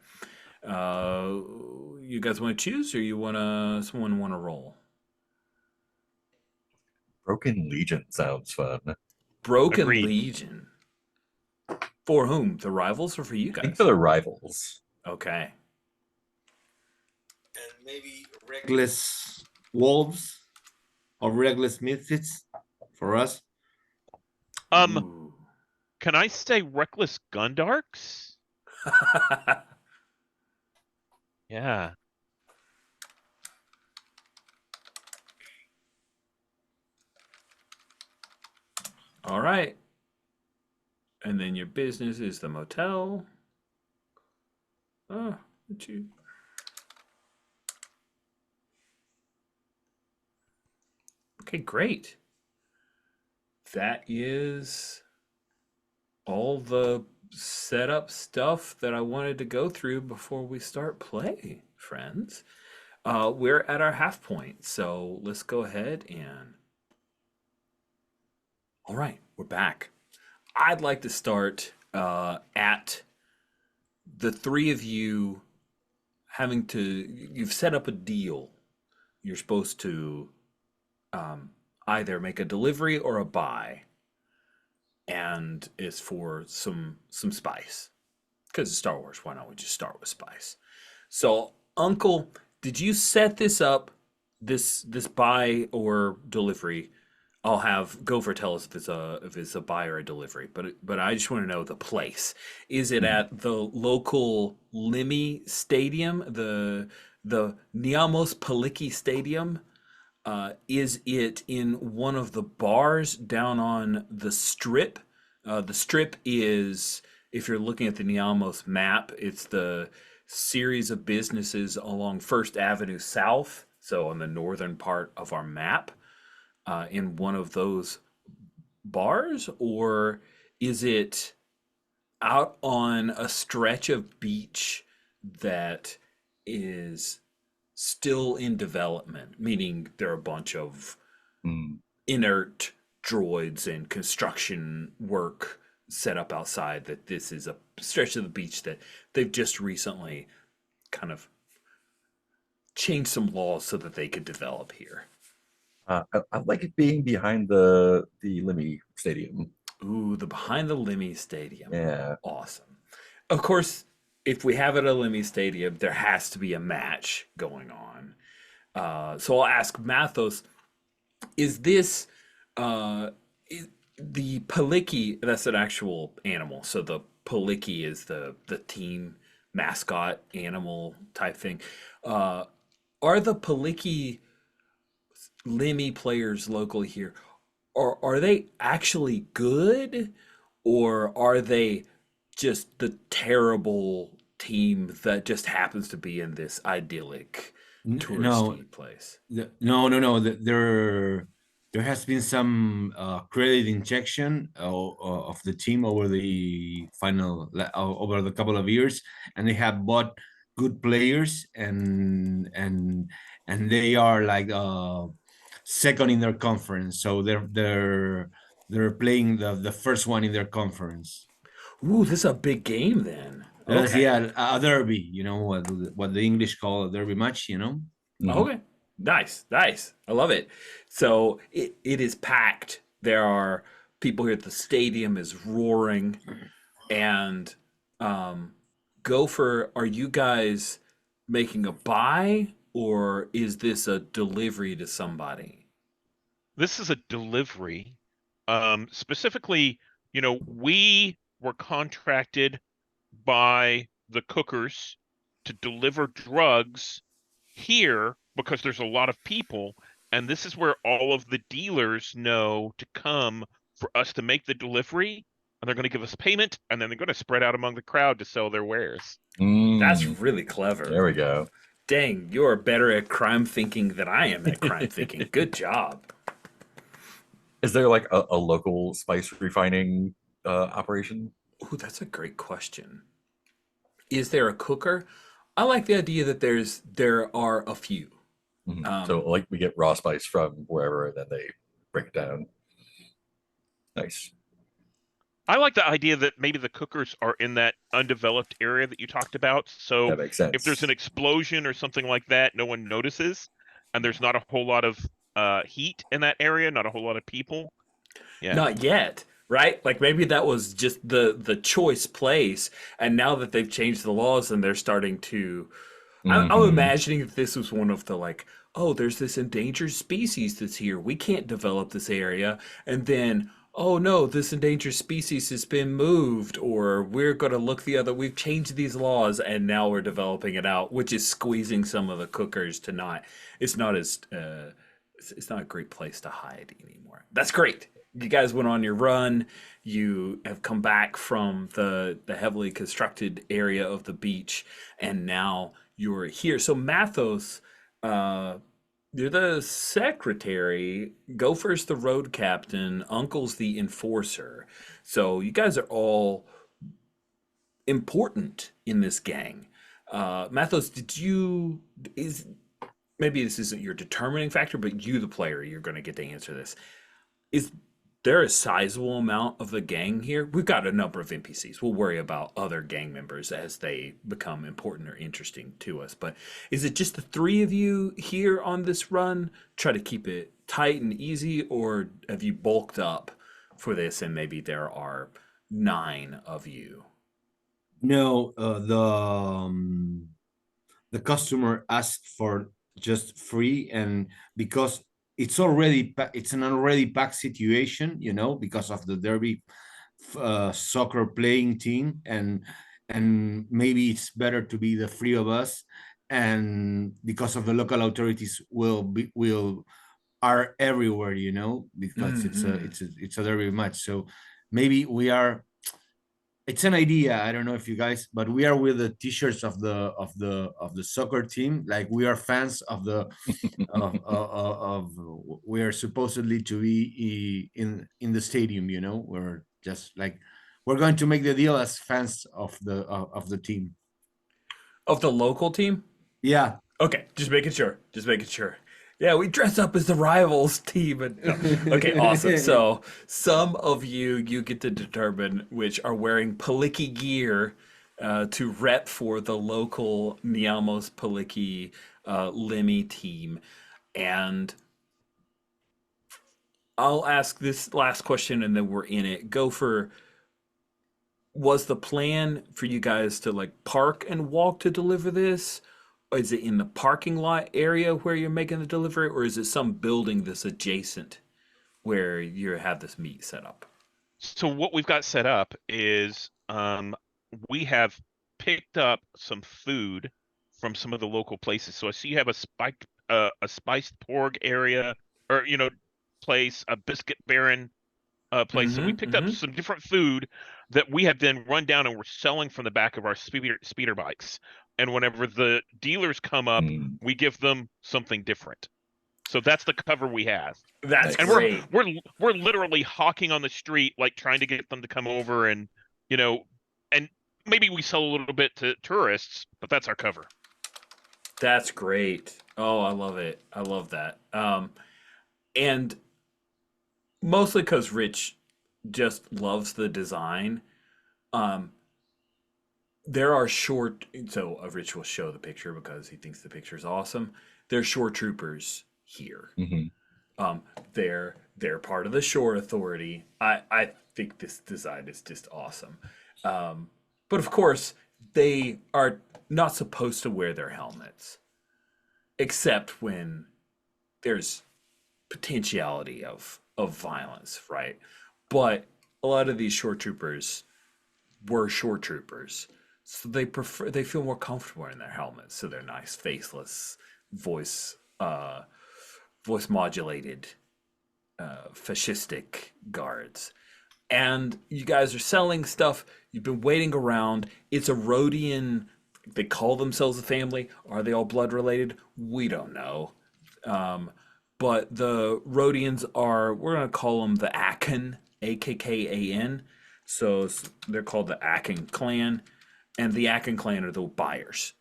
S1: You guys want to choose, or someone want to roll?
S4: Broken Legion sounds fun.
S1: Broken
S2: Agreed.
S1: Legion. For whom? The rivals, or for you
S4: I think
S1: guys?
S4: for the rivals.
S1: Okay.
S3: And maybe reckless wolves or reckless misfits for us.
S1: Ooh.
S2: Can I say reckless Gundarks? Yeah.
S1: All right. And then your business is the motel. Oh, what you? Okay, great. That is all the setup stuff that I wanted to go through before we start play, friends. We're at our half point, so let's go ahead and. All right, we're back. I'd like to start at the three of you having to. You've set up a deal. You're supposed to either make a delivery or a buy, and it's for some spice. Because it's Star Wars, why not we just start with spice? So, Uncle, did you set this up, this buy or delivery? I'll have Gopher tell us if it's a buy or a delivery, but I just want to know the place. Is it
S4: Mhm.
S1: at the local Limmy Stadium, the Niamos Paliki Stadium? Is it in one of the bars down on the Strip? The Strip is, if you're looking at the Niamos map, it's the series of businesses along First Avenue South, so on the northern part of our map, in one of those bars? Or is it out on a stretch of beach that is still in development, meaning there are a bunch of
S4: Mm.
S1: inert droids and construction work set up outside, that this is a stretch of the beach that they've just recently kind of changed some laws so that they could develop here.
S4: I like it being behind the Limmy Stadium.
S1: Ooh, the behind the Limmy Stadium.
S4: Yeah.
S1: Awesome. Of course, if we have it at a Limmy Stadium, there has to be a match going on. So I'll ask Mathos, is this uh, the Paliki? That's an actual animal. So the Paliki is the team mascot animal type thing. Uh, are the Paliki Limmy players locally here? Are they actually good, or are they just the terrible team that just happens to be in this idyllic
S3: No,
S1: touristy place?
S3: no. There has been some credit injection of the team over the over the couple of years, and they have bought good players, and they are like second in their conference. So they're playing the first one in their conference.
S1: Ooh, this is a big game then.
S3: That's,
S1: Okay.
S3: yeah, a derby. You know what the English call a derby match. You know.
S4: Mhm.
S1: Okay. Nice. Nice. I love it. So it is packed. There are people here. The stadium is roaring. And um, Gopher, are you guys making a buy, or is this a delivery to somebody?
S2: This is a delivery. Specifically, we were contracted by the cookers to deliver drugs here because there's a lot of people, and this is where all of the dealers know to come for us to make the delivery, and they're going to give us payment, and then they're going to spread out among the crowd to sell their wares.
S1: That's
S4: Mm.
S1: really clever.
S4: There we go.
S1: Dang, you're better at crime thinking than I am at crime thinking. Good job.
S4: Is there like a local spice refining operation?
S1: Ooh, that's a great question. Is there a cooker? I like the idea that there are a few.
S4: Mhm. So like we get raw spice from wherever, and then they break it down. Nice.
S2: I like the idea that maybe the cookers are in that undeveloped area that you talked about. So
S4: That makes
S2: if there's
S4: sense.
S2: an explosion or something like that, no one notices, and there's not a whole lot of heat in that area, not a whole lot of people. Yeah.
S1: Not yet, right? Like maybe that was just the choice place, and now that they've changed the laws and they're starting to. I'm
S4: Mhm.
S1: imagining that this was one of the like, oh, there's this endangered species that's here. We can't develop this area, and then. Oh no, this endangered species has been moved, or we're going to look the other. We've changed these laws, and now we're developing it out, which is squeezing some of the cookers to not. It's not as. It's not a great place to hide anymore. That's great. You guys went on your run. You have come back from the heavily constructed area of the beach, and now you're here. So Mathos, uh, You're the secretary. Gopher's the road captain. Uncle's the enforcer. So you guys are all important in this gang. Mathos, did you is maybe this isn't your determining factor, but you, the player, you're going to get to answer this. Is there a sizable amount of the gang here? We've got a number of NPCs. We'll worry about other gang members as they become important or interesting to us. But is it just the three of you here on this run? Try to keep it tight and easy, or have you bulked up for this and maybe there are 9 of you?
S3: No, the customer asked for just free, and because it's an already packed situation, because of the derby soccer playing team, and maybe it's better to be the three of us, and because of the local authorities will are everywhere, because
S1: Mhm.
S3: it's a derby match. So maybe it's an idea. I don't know if you guys, but we are with the t-shirts of the soccer team. Like, we are fans of we are supposedly to be in the stadium. We're just like, we're going to make the deal as fans of the team.
S1: Of the local team?
S3: Yeah.
S1: Okay, just making sure. Just making sure. Yeah, we dress up as the rivals team and no. Okay, awesome. So some of you get to determine which are wearing Paliki gear to rep for the local Niamos Paliki Lemmy team. And I'll ask this last question and then we're in it. Gopher, was the plan for you guys to like park and walk to deliver this? Is it in the parking lot area where you're making the delivery, or is it some building that's adjacent where you have this meet set up?
S2: So what we've got set up is we have picked up some food from some of the local places. So I see you have a spiced pork area, or place, a biscuit baron place. So we
S1: Mm-hmm.
S2: picked up
S1: Mm-hmm.
S2: some different food that we have then run down and we're selling from the back of our speeder bikes. And whenever the dealers come up,
S4: Mm,
S2: we give them something different. So that's the cover we have.
S1: That's
S2: And
S4: nice.
S1: great.
S2: we're literally hawking on the street, like trying to get them to come over, and you know, and maybe we sell a little bit to tourists, but that's our cover.
S1: That's great. Oh, I love it. I love that. And mostly because Rich just loves the design. Um, there are short, so Rich will show the picture because he thinks the picture is awesome. There's shore troopers here.
S4: Hmm.
S1: Um, they're part of the shore authority. I think this design is just awesome. But of course, they are not supposed to wear their helmets, except when there's potentiality of violence, right? But a lot of these shore troopers were shore troopers, so they feel more comfortable in their helmets. So they're nice, faceless, voice voice modulated fascistic guards. And you guys are selling stuff. You've been waiting around. It's a Rhodian. They call themselves a family. Are they all blood related? We don't know. Um, but the Rhodians are, we're going to call them the Akan, Akkan. So they're called the Akan clan. And the Akan clan are the buyers.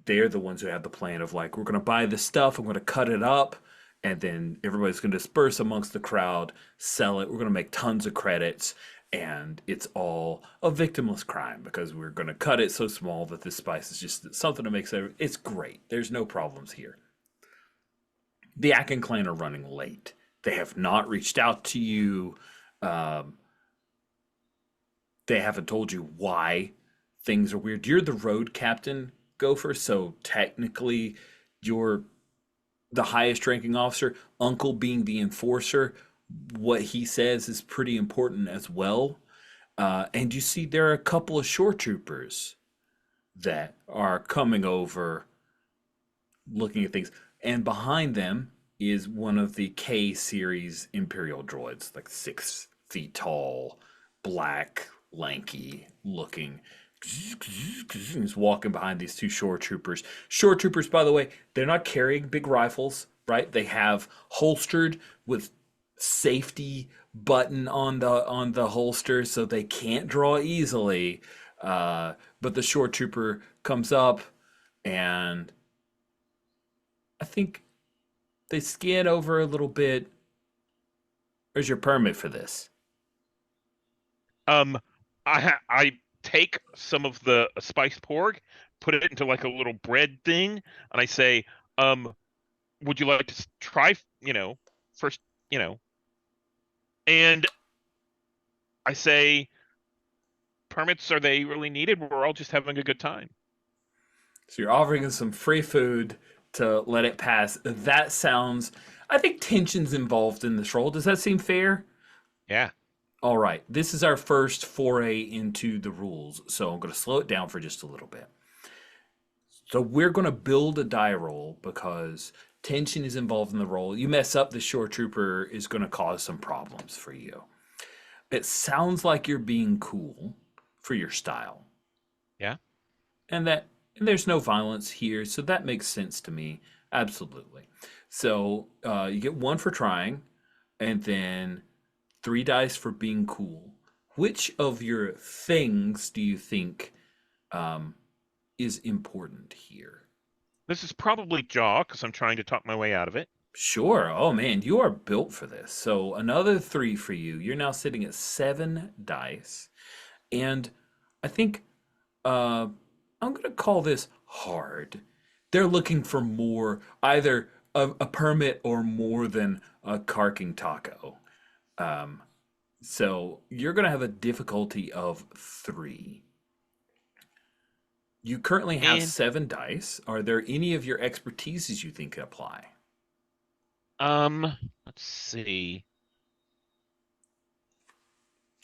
S1: They're the ones who have the plan of like, we're going to buy this stuff, I'm going to cut it up, and then everybody's going to disperse amongst the crowd, sell it. We're going to make tons of credits, and it's all a victimless crime because we're going to cut it so small that this spice is just something that makes it. It's great. There's no problems here. The Akin clan are running late. They have not reached out to you. Um, they haven't told you why things are weird. You're the road captain, Gopher, so technically you're the highest ranking officer. Uncle being the enforcer, what he says is pretty important as well. And you see there are a couple of shore troopers that are coming over looking at things. And behind them is one of the K series Imperial droids, like 6 feet tall, black, lanky looking. He's walking behind these two shore troopers. Shore troopers, by the way, they're not carrying big rifles. right? They have holstered with safety button on the holster so they can't draw easily. But the shore trooper comes up and I think they scan over a little bit. Where's your permit for this?
S2: Um, I take some of the spiced pork, put it into like a little bread thing, and I say, would you like to try, first, you know, and I say, permits, are they really needed? We're all just having a good time.
S1: So you're offering us some free food to let it pass. That sounds, I think tension's involved in this role. Does that seem fair?
S2: Yeah.
S1: All right. This is our first foray into the rules. So I'm going to slow it down for just a little bit. So we're going to build a die roll because tension is involved in the roll. You mess up, the shore trooper is going to cause some problems for you. It sounds like you're being cool for your style.
S2: Yeah.
S1: And there's no violence here, so that makes sense to me. Absolutely. So you get 1 for trying, and then 3 dice for being cool. Which of your things do you think is important here?
S2: This is probably jaw because I'm trying to talk my way out of it.
S1: Sure. Oh man, you are built for this. So another 3 for you. You're now sitting at 7 dice. And I think I'm going to call this hard. They're looking for more, either a permit or more than a carking taco. So you're going to have a difficulty of 3. You currently have
S2: And
S1: 7 dice. Are there any of your expertises you think apply?
S2: let's see.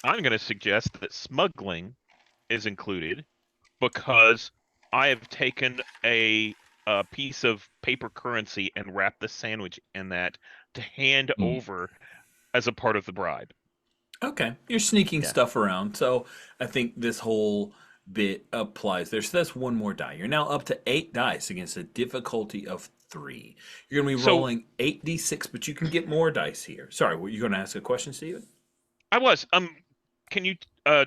S2: I'm going to suggest that smuggling is included because I have taken a piece of paper currency and wrapped the sandwich in that to hand
S4: Mm.
S2: over as a part of the bribe.
S1: Okay, you're sneaking
S2: Yeah.
S1: stuff around. So I think this whole bit applies there. So that's 1 more die. You're now up to 8 dice against a difficulty of 3. You're going to be
S2: So
S1: rolling 8d6, but you can get more dice here. Sorry, were you going to ask a question, Steven?
S2: I was. Can you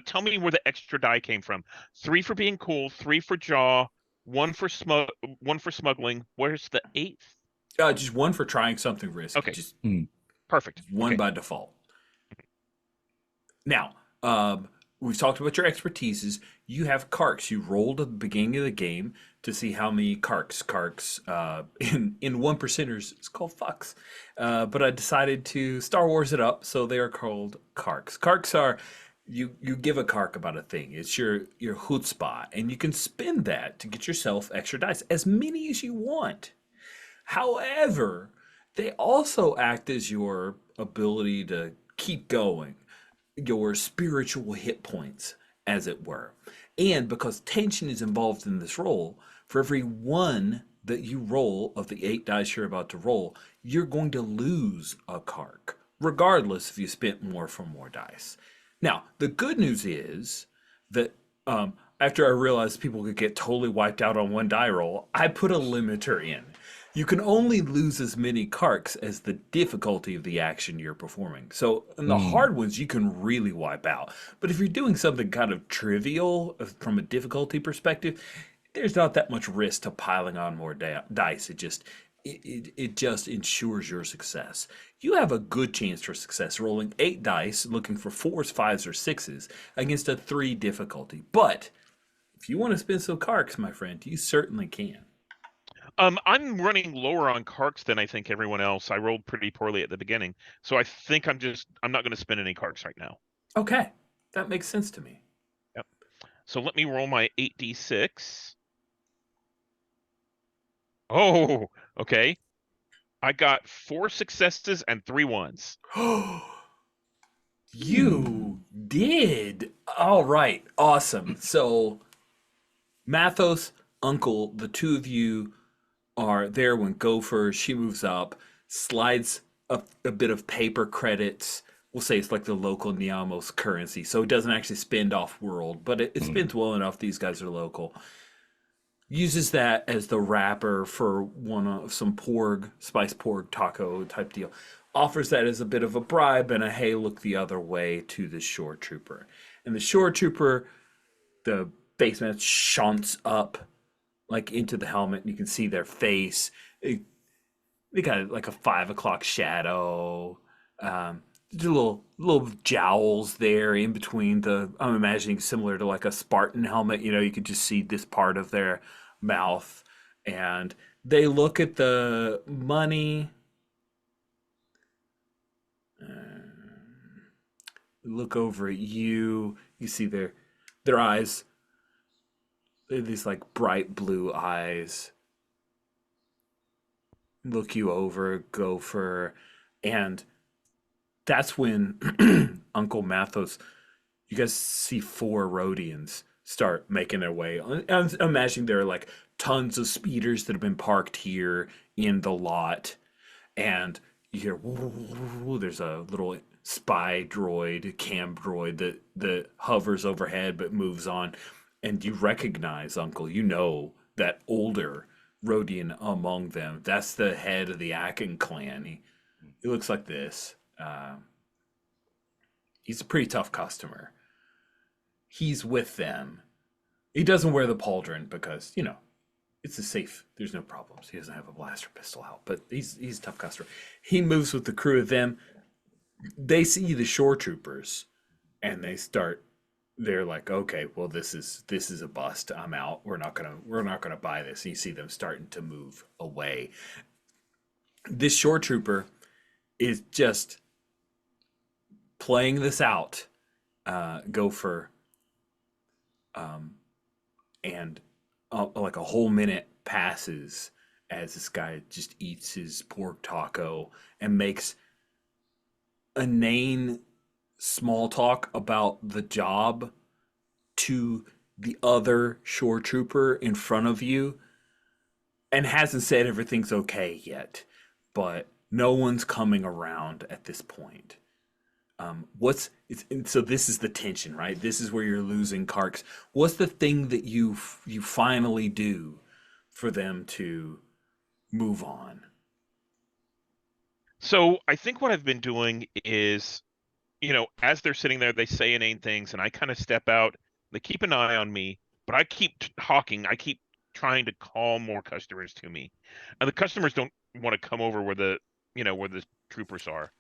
S2: tell me where the extra die came from? 3 for being cool, 3 for jaw, 1 for smuggling. Where's the 8th?
S1: Just 1 for trying something risky.
S2: Okay,
S1: Just
S2: perfect.
S1: 1
S2: Okay.
S1: by default. Now, we've talked about your expertises. You have carks. You rolled at the beginning of the game to see how many carks. Carks in 1%ers, it's called fucks. But I decided to Star Wars it up, so they are called carks. Carks are you give a cark about a thing. It's your chutzpah, and you can spend that to get yourself extra dice, as many as you want. However, they also act as your ability to keep going, your spiritual hit points, as it were. And because tension is involved in this roll, for every 1 that you roll of the 8 dice you're about to roll, you're going to lose a cark, regardless if you spent more for more dice. Now, the good news is that after I realized people could get totally wiped out on 1 die roll, I put a limiter in. You can only lose as many carks as the difficulty of the action you're performing. So in the hard ones, you can really wipe out. But if you're doing something kind of trivial from a difficulty perspective, there's not that much risk to piling on more dice. It just ensures your success. You have a good chance for success rolling 8 dice, looking for 4s, 5s, or 6s against a 3 difficulty. But if you want to spend some carks, my friend, you certainly can.
S2: I'm running lower on carks than I think everyone else. I rolled pretty poorly at the beginning, so I think I'm not going to spend any carks right now.
S1: Okay, that makes sense to me.
S2: Yep. So let me roll my 8d6. Oh, okay. I got 4 successes and 3 ones.
S1: You did. All right, awesome. So, Mathos, Uncle, the 2 of you are there when Gopher, she moves up, slides a bit of paper credits. We'll say it's like the local Niamos currency, so it doesn't actually spend off world, but it spends well enough. These guys are local. uses that as the wrapper for one of some porg, spiced porg taco type deal. Offers that as a bit of a bribe and a hey, look the other way to the shore trooper. And the shore trooper, the baseman shunts up like into the helmet, and you can see their face. They got like a 5 o'clock shadow. There's little jowls there in between the. I'm imagining similar to like a Spartan helmet. You know, you could just see this part of their mouth, and they look at the money. Look over at you. You see their eyes. They have these like bright blue eyes. Look you over, Gopher, and that's when Uncle Mathos, you guys see four Rhodians start making their way. I'm imagining there are like tons of speeders that have been parked here in the lot, and you hear there's a little spy droid, cam droid that hovers overhead but moves on, and you recognize Uncle. You know that older Rhodian among them. That's the head of the Akin clan. He looks like this. He's a pretty tough customer. He's with them. He doesn't wear the pauldron because, you know, it's a safe. There's no problems. He doesn't have a blaster pistol out, but he's a tough customer. He moves with the crew of them. They see the shore troopers, and they're like, okay, well, this is a bust. I'm out. We're not gonna buy this. And you see them starting to move away. This shore trooper is just playing this out. Gopher. And like a whole minute passes as this guy just eats his pork taco and makes inane small talk about the job to the other shore trooper in front of you, and hasn't said everything's okay yet, but no one's coming around at this point. So this is the tension, right? This is where you're losing Karks. What's the thing that you finally do for them to move on?
S2: So I think what I've been doing is, as they're sitting there, they say inane things, and I kind of step out. They keep an eye on me, but I keep talking. I keep trying to call more customers to me, and the customers don't want to come over where the troopers are.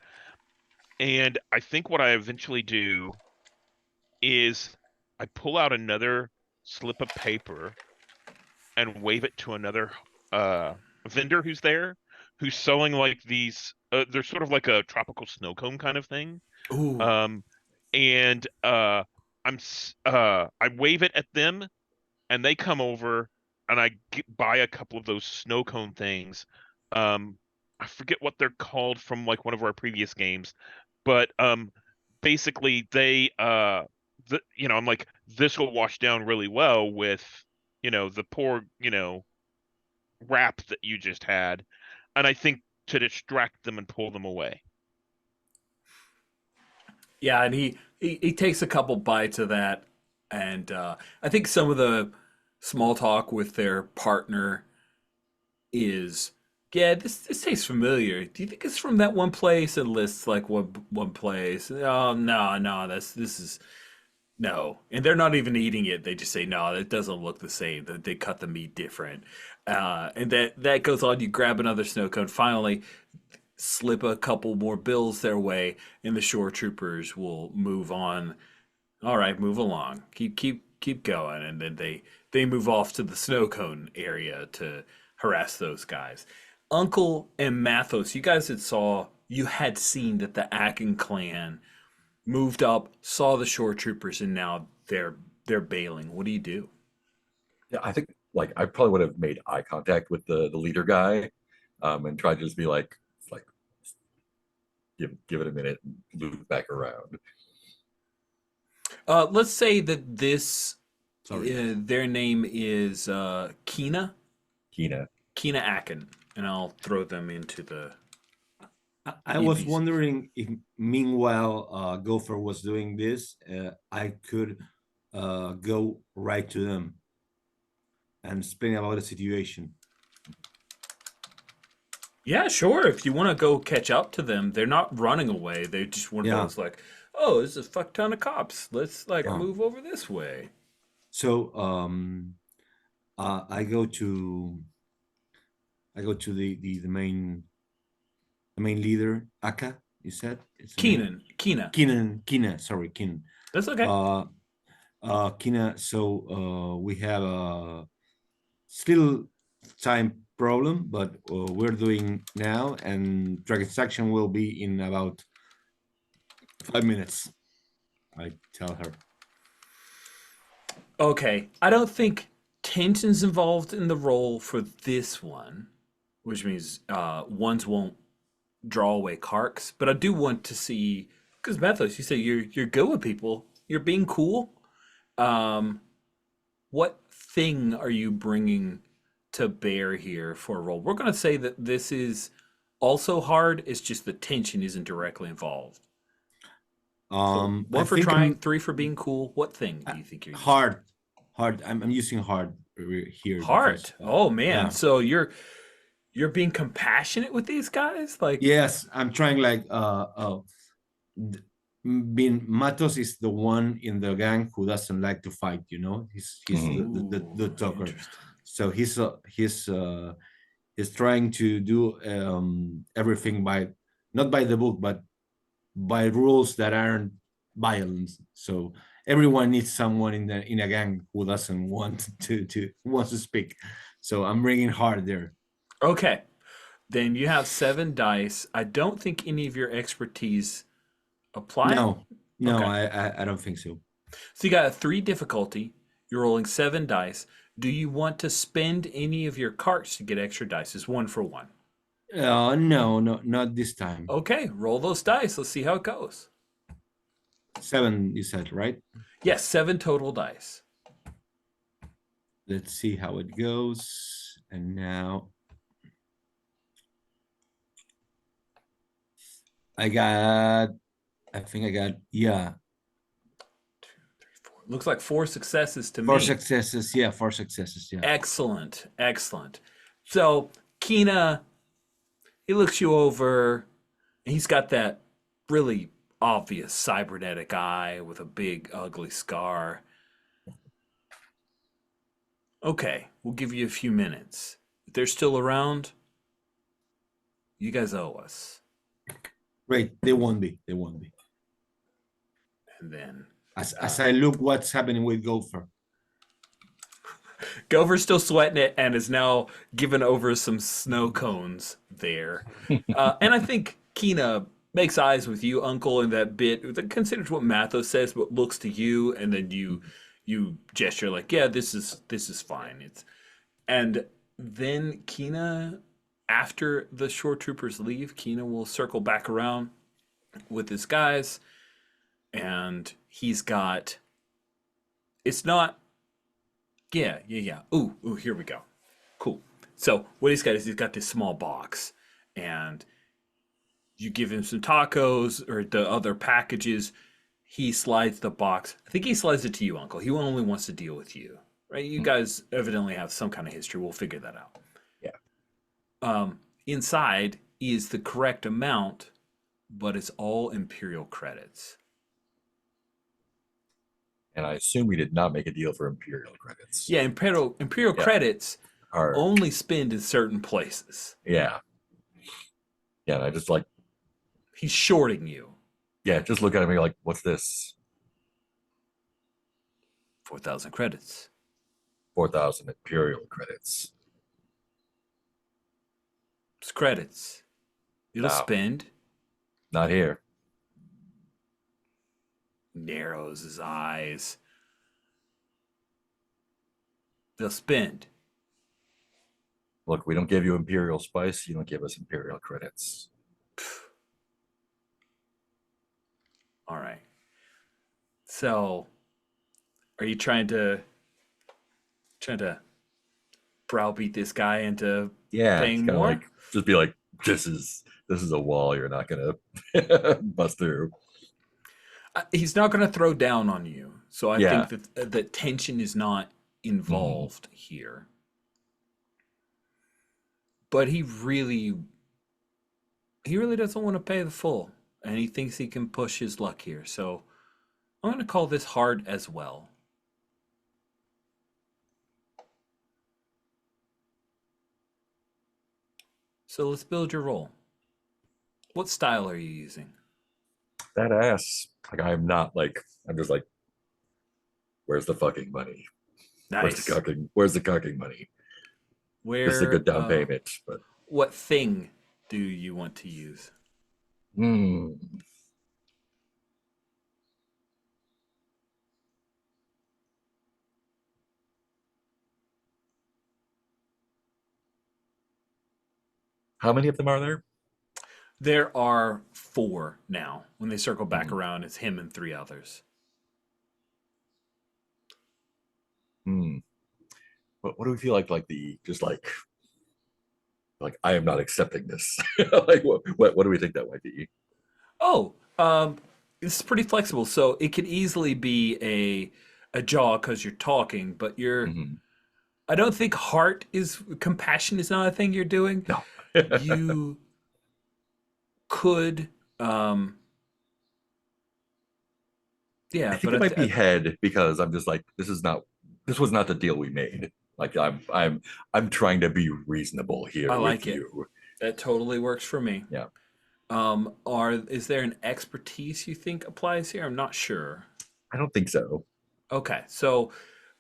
S2: And I think what I eventually do is I pull out another slip of paper and wave it to another vendor who's there, who's selling like these. They're sort of like a tropical snow cone kind of thing.
S1: Ooh.
S2: And I wave it at them, and they come over, and I buy a couple of those snow cone things. I forget what they're called from like one of our previous games, but basically they I'm like, this will wash down really well with the poor wrap that you just had, and I think to distract them and pull them away.
S1: Yeah, and he takes a couple bites of that, and I think some of the small talk with their partner is, yeah, this tastes familiar. Do you think it's from that one place? And lists like one place. Oh no, this is no, and they're not even eating it. They just say no, it doesn't look the same. They cut the meat different, and that goes on. You grab another snow cone. Finally, slip a couple more bills their way, and the shore troopers will move on. All right, move along. Keep going, and then they move off to the snow cone area to harass those guys. Uncle and Mathos, you had seen that the Akin clan moved up, saw the shore troopers, and now they're bailing. What do you do?
S4: Yeah, I think like I probably would have made eye contact with the leader guy, and tried to just be like give it a minute and loop back around.
S1: Let's say that this
S3: Sorry.
S1: their name is Kina
S4: Kina.
S1: Akin, and I'll throw them into the.
S3: I was
S1: EVs.
S3: wondering if meanwhile Gopher was doing this, I could go right to them and explain about the situation.
S1: Yeah, sure. If you want to go catch up to them, they're not running away. They're just one of
S3: Yeah.
S1: those like, oh, there's a fuck ton of cops. Let's like
S3: Yeah.
S1: move over this way.
S3: So I go to the main leader, Aka. You said it's the name?
S1: Keena.
S3: Keenan. Sorry, Keenan.
S1: That's okay.
S3: Kina, so we have a still time problem, but we're doing now, and transaction will be in about 5 minutes. I tell her.
S1: Okay, I don't think tension's involved in the role for this one, which means ones won't draw away carks. But I do want to see because Methos, you say you're good with people. You're being cool. What thing are you bringing to bear here for a role? We're going to say that this is also hard. It's just the tension isn't directly involved. So
S3: I
S1: one for
S3: think
S1: trying,
S3: I'm
S1: three for being cool. What thing do you think you're using?
S3: hard. I'm using hard here.
S1: Heart.
S3: Because,
S1: Oh man.
S3: yeah.
S1: So you're being compassionate with these guys? Like
S3: Yes, I'm trying like being Matos is the one in the gang who doesn't like to fight, you know. He's the
S1: Ooh,
S3: talker.
S1: interesting.
S3: So he's trying to do everything by not by the book, but by rules that aren't violence. So everyone needs someone in a gang who doesn't want to wants to speak. So I'm bringing hard there.
S1: Okay. Then you have 7 dice. I don't think any of your expertise apply.
S3: No,
S1: Okay.
S3: I don't think so.
S1: So you got a 3 difficulty. You're rolling 7 dice. Do you want to spend any of your carts to get extra dice? It's 1 for 1.
S3: No, not this time.
S1: Okay, roll those dice. Let's see how it goes.
S3: 7, you said, right?
S1: Yes, 7 total dice.
S3: Let's see how it goes. And now I think I got, yeah,
S1: 2, 3, 4. Looks like 4 successes to
S3: 4
S1: me.
S3: successes. Yeah, 4 successes. Yeah.
S1: Excellent, excellent. So Keena, he looks you over, and he's got that really obvious cybernetic eye with a big ugly scar. Okay, we'll give you a few minutes. If they're still around, you guys owe us.
S3: Great. They won't be. They won't be.
S1: And then
S3: As I look what's happening with Gopher.
S1: Gopher's still sweating it and is now given over some snow cones there. And I think Keena makes eyes with you, Uncle, in that bit that considers what Mathos says, but looks to you, and then you gesture like, yeah, this is fine. And then Keena, after the shore troopers leave, Keena will circle back around with his guys, and he's got. It's not. Yeah. Ooh, here we go. Cool. So what he's got is he's got this small box, and you give him some tacos or the other packages. He slides the box. I think he slides it to you, Uncle. He only wants to deal with you, right? You guys evidently have some kind of history. We'll figure that out.
S4: Yeah.
S1: Inside is the correct amount, but it's all Imperial credits.
S4: And I assume we did not make a deal for Imperial credits.
S1: Yeah, Imperial
S4: Yeah.
S1: credits
S4: Or,
S1: only spend in certain places.
S4: yeah. Yeah, and I just like,
S1: He's shorting you.
S4: yeah, just look at me like, what's this?
S1: 4,000 credits.
S4: 4,000 Imperial credits.
S1: It's credits. It'll
S4: No.
S1: spend.
S4: Not here.
S1: Narrows his eyes. They'll spend.
S4: Look, we don't give you Imperial spice. You don't give us Imperial credits.
S1: All right. So, are you trying to browbeat this guy into
S4: Yeah,
S1: paying
S4: kinda
S1: more?
S4: like, just be like, this is a wall you're not gonna bust through.
S1: He's not going to throw down on you. So I
S4: Yeah.
S1: think that the tension is not involved here. but he really doesn't want to pay the full, and he thinks he can push his luck here. So I'm going to call this hard as well. So let's build your roll. What style are you using?
S4: That ass. Like I'm not like I'm just like, where's the fucking money? Where's
S1: Nice.
S4: the cucking? Where's the cucking money? This is a
S1: Where,
S4: good down payment, but
S1: what thing do you want to use?
S4: hmm. How many of them are there?
S1: There are 4 now. When they circle back
S4: Mhm.
S1: around, it's him and 3 others.
S4: Hmm. What do we feel like? Like the just like I am not accepting this. Like what do we think that might be?
S1: Oh, it's pretty flexible. So it could easily be a jaw because you're talking, but
S4: Mhm.
S1: I don't think compassion is not a thing you're doing.
S4: No.
S1: You could,
S4: I
S1: yeah,
S4: think
S1: but
S4: it might be head because I'm just like this was not the deal we made. Like I'm trying to be reasonable here
S1: I
S4: with
S1: like it.
S4: you.
S1: That totally works for me.
S4: Yeah.
S1: Is there an expertise you think applies here? I'm not sure.
S4: I don't think so.
S1: Okay, so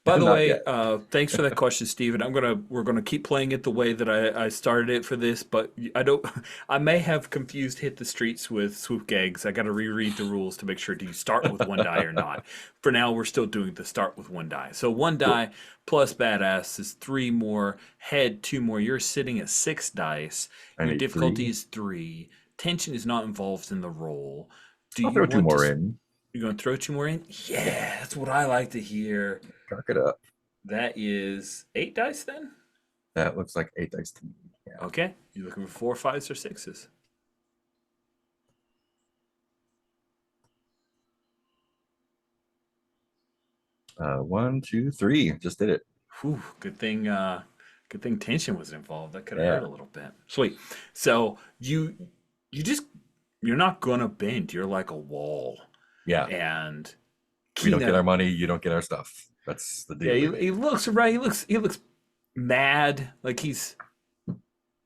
S1: by the
S4: Not
S1: way,
S4: yet.
S1: thanks for that question, Steven. We're gonna keep playing it the way that I started it for this, but I don't I may have confused hit the streets with swoop gags. I gotta reread the rules to make sure do you start with 1 die or not. For now, we're still doing the start with 1 die. So 1 die plus badass is 3 more, head 2 more. You're sitting at 6 dice.
S4: I
S1: Your
S4: need
S1: difficulty
S4: 3.
S1: is 3. Tension is not involved in the roll. Do
S4: I'll
S1: you
S4: throw 2
S1: want
S4: more
S1: to
S4: in.
S1: you're gonna throw 2 more in? Yeah, that's what I like to hear.
S4: Chalk it up.
S1: That is 8 dice then?
S4: That looks like 8 dice to me. Yeah.
S1: Okay. You looking for 4, 5s, or 6s?
S4: One, two, three. Just did it.
S1: Whew, good thing tension was involved. That could have hurt
S4: Yeah.
S1: a little bit. Sweet. So you're not gonna bend. You're like a wall.
S4: Yeah.
S1: And
S4: We don't get our
S1: Kina,
S4: money, you don't get our stuff. That's the
S1: yeah,
S4: deal.
S1: he looks right. He looks mad. Like he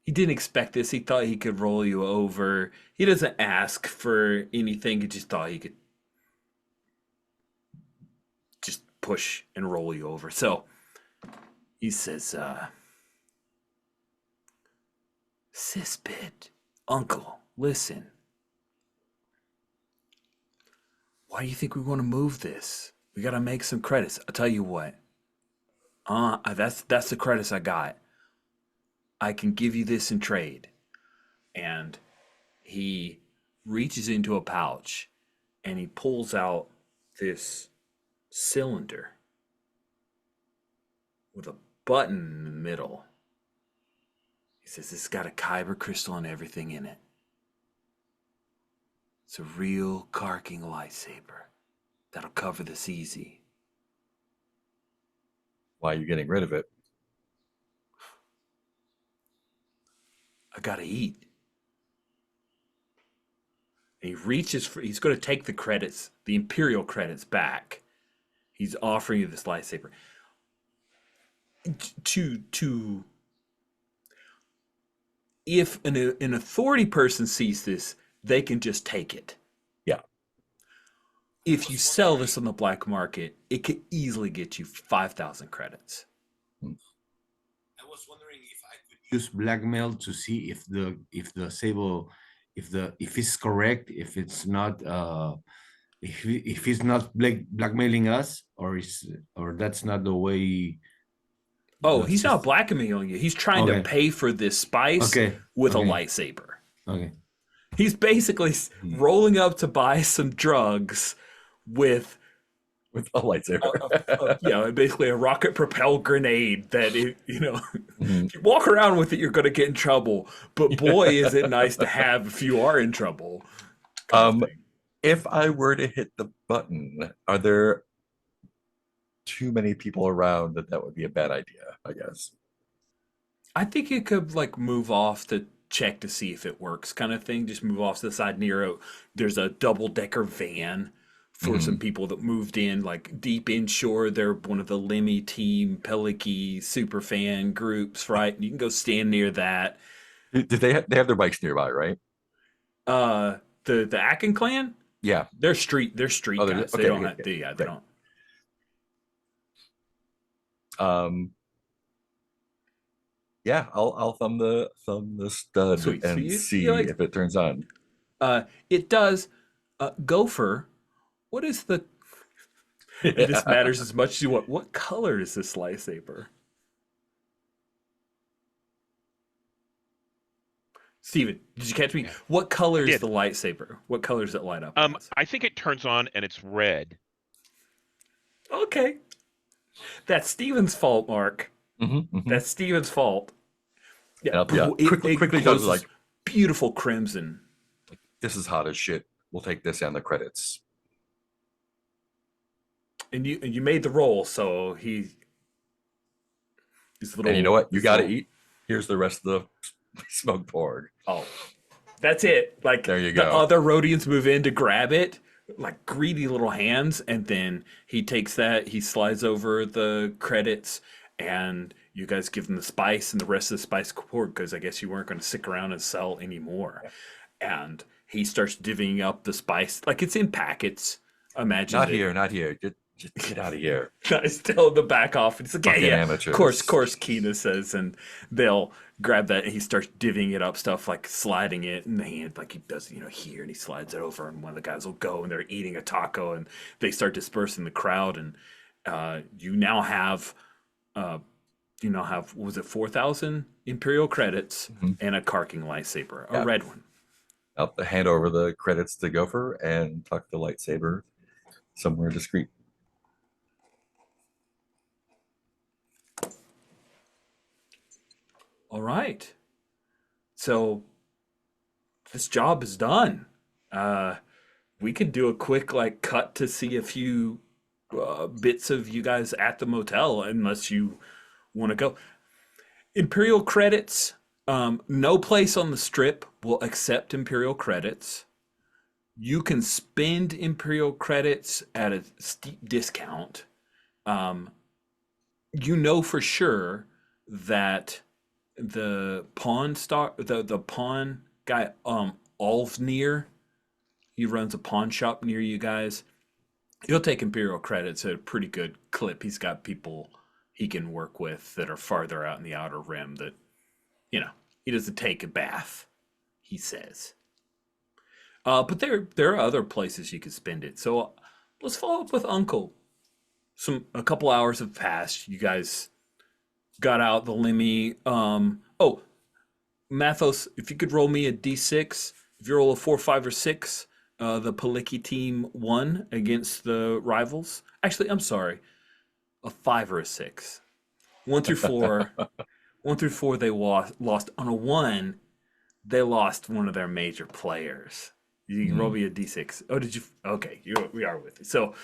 S1: didn't expect this. He thought he could roll you over. He doesn't ask for anything. He just thought he could just push and roll you over. So he says, Cispit, uncle, listen. Why do you think we want to move this? We got to make some credits. I'll tell you what. That's the credits I got. I can give you this in trade. And he reaches into a pouch and he pulls out this cylinder with a button in the middle. He says it's got a kyber crystal and everything in it. It's a real carking lightsaber that'll cover this easy.
S4: Why are you getting rid of it?
S1: I gotta eat. And he reaches for, he's going to take the credits, the Imperial credits back. He's offering you this lightsaber. To if an authority person sees this, they can just take it.
S4: Yeah.
S1: If you sell this on the black market, it could easily get you 5,000 credits.
S3: I was wondering if I could use blackmail to see if the sable if it's correct, if it's not if he's not blackmailing us, or that's not the way
S1: Oh,
S3: the
S1: he's not
S3: system.
S1: blackmailing you. He's trying to
S3: Okay.
S1: pay for this spice
S3: Okay.
S1: with a
S3: Okay.
S1: lightsaber.
S3: Okay.
S1: He's basically rolling up to buy some drugs with
S4: a lightsaber.
S1: basically a rocket propelled grenade that
S4: Mhm.
S1: if you walk around with it, you're going to get in trouble. But boy, is it nice to have if you are in trouble. kind of thing.
S4: If I were to hit the button, are there too many people around that would be a bad idea? I guess.
S1: I think you could like move off to check to see if it works, kind of thing. Just move off to the side near there's a double decker van for some
S4: Mhm.
S1: people that moved in like deep inshore. They're one of the Lemmy team Peliki super fan groups, right? You can go stand near that.
S4: Did they have their bikes nearby, right?
S1: Uh the Akin clan,
S4: Yeah.
S1: they're street
S4: Oh,
S1: guys. They
S4: okay,
S1: don't
S4: okay,
S1: have
S4: okay,
S1: they
S4: great.
S1: don't.
S4: Um, yeah, I'll thumb the stud
S1: Sweet. So
S4: and
S1: you
S4: see
S1: like
S4: if it turns on.
S1: it does Gopher. What is the and this matters as much as you want. What color is this lightsaber? Steven, did you catch me?
S2: Yeah,
S1: What color
S2: I
S1: is
S2: did.
S1: the lightsaber? What color does it light up as?
S2: I think it turns on and it's red.
S1: Okay. That's Steven's fault, Mark.
S4: Hmm.
S1: That's Steven's fault. Yeah,
S4: Yeah,
S1: it
S4: quickly goes
S1: glows this
S4: like,
S1: beautiful crimson.
S4: this is hot as shit. We'll take this and the credits.
S1: And you made the roll, so he's
S4: And you know what? You
S1: his
S4: got to
S1: little
S4: eat. Here's the rest of the smoked pork.
S1: oh. That's it. Like
S4: There you
S1: the
S4: go.
S1: other Rhodians move in to grab it, like greedy little hands, and then he takes that, he slides over the credits, and you guys give him the spice and the rest of the spice pork because I guess you weren't going to stick around and sell anymore. And he starts divvying up the spice like it's in packets. Imagine
S4: Not
S1: that.
S4: here, not here. Get out of here.
S1: Guys tell him to back off. And he's like, yeah,
S4: Fucking
S1: yeah.
S4: amateurs.
S1: Course, Keena says, and they'll grab that and he starts divvying it up stuff, like sliding it in the hand, like he does, here, and he slides it over, and one of the guys will go and they're eating a taco and they start dispersing the crowd, and you now have what was it, 4,000 Imperial credits
S4: Mhm.
S1: and a Karking lightsaber, a
S4: Yeah.
S1: red one.
S4: I'll hand over the credits to Gopher and tuck the lightsaber somewhere discreet.
S1: All right. So this job is done. We could do a quick like cut to see a few bits of you guys at the motel, unless you want to go. Imperial credits. No place on the strip will accept Imperial credits. You can spend Imperial credits at a steep discount. Um, you know for sure that the pawn guy, Alvnir, he runs a pawn shop near you guys. He'll take Imperial credits at a pretty good clip. He's got people he can work with that are farther out in the outer rim that, he doesn't take a bath, he says. But there are other places you could spend it. So let's follow up with Uncle. A couple hours have passed. You guys got out the Lemmy. Oh, Mathos, if you could roll me a d6. If you roll a 4, 5, or 6, the Paliki team won against the rivals. Actually, I'm sorry, a 5 or a 6. 1 through 4, 1 through 4, they lost. On a 1, they lost one of their major players. You can roll me a d6. Oh, did you? Okay, we are with you. So,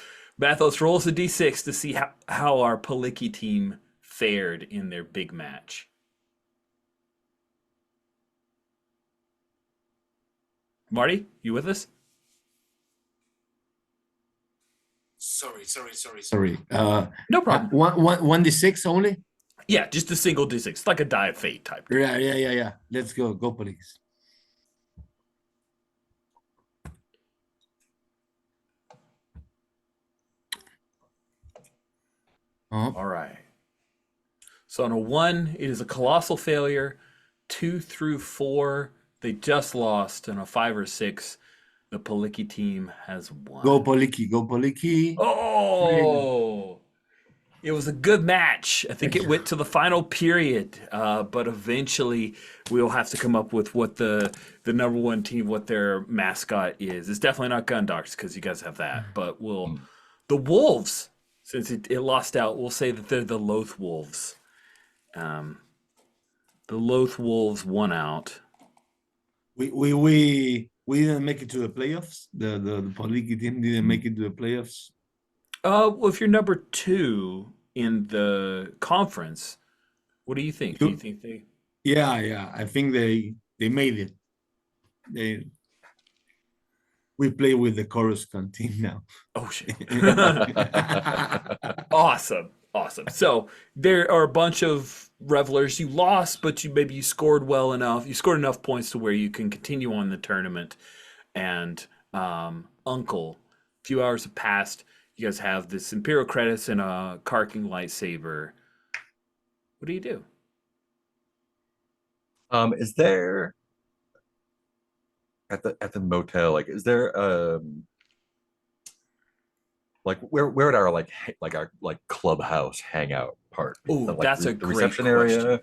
S1: Mathos rolls a d6 to see how our Paliki team fared in their big match. Marty, you with us?
S3: Sorry.
S1: No problem.
S3: One d6 only.
S1: Yeah, just a single d6. It's like a die of fate type.
S3: Yeah. Let's go, police.
S1: All right. So on a 1, it is a colossal failure. 2 through 4, they just lost. And a 5 or 6, the Paliki team has won.
S3: Go Poliki.
S1: Oh, it was a good match. I think it went to the final period, but eventually we'll have to come up with what the number one team, what their mascot is. It's definitely not Gundarks because you guys have that, but the Wolves, since it lost out, we'll say that they're the Loth Wolves. The Loth Wolves won out.
S3: We didn't make it to the playoffs. The Poliki team didn't make it to the playoffs.
S1: Well, if you're number 2 in the conference, what do you think? Do you think they?
S3: Yeah. I think they made it. We play with the Coruscant team now.
S1: Oh shit. Awesome. Awesome. So there are a bunch of revelers. You lost, but maybe you scored well enough. You scored enough points to where you can continue on the tournament. And Uncle, a few hours have passed. You guys have this Imperial credits and a Karking lightsaber. What do you do?
S4: Is there at the motel, like, is there like where would our our clubhouse hangout part be? Is
S1: Oh,
S4: that like
S1: that's a
S4: the
S1: great
S4: reception
S1: question.
S4: area?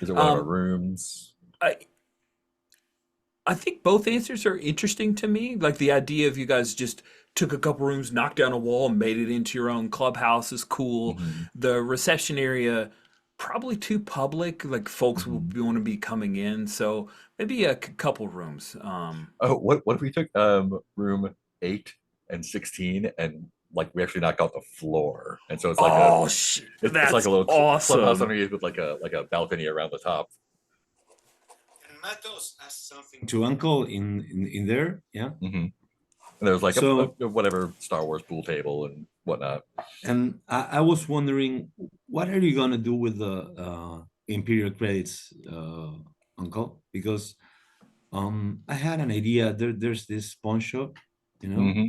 S4: Is it one of our
S1: Um,
S4: rooms?
S1: I I think both answers are interesting to me. Like the idea of you guys just took a couple rooms, knocked down a wall, and made it into your own clubhouse is cool.
S4: Mhm,
S1: The reception area, probably too public. Like folks will
S4: mhm.
S1: want to be coming in, so maybe a couple rooms.
S4: Oh, what if we took room 8 and 16 and like we actually knocked out the floor, and so it's like a
S1: Oh shit,
S4: it's like
S1: that's
S4: a little clubhouse
S1: awesome.
S4: underneath with like a balcony around the top.
S3: And Matos asked something to Uncle in there. Yeah.
S4: Hmm. And there's like
S3: So
S4: a whatever Star Wars pool table and whatnot.
S3: and I was wondering, what are you gonna do with the Imperial credits, Uncle? Because I had an idea. There's this pawn shop, you know,
S4: Hmm.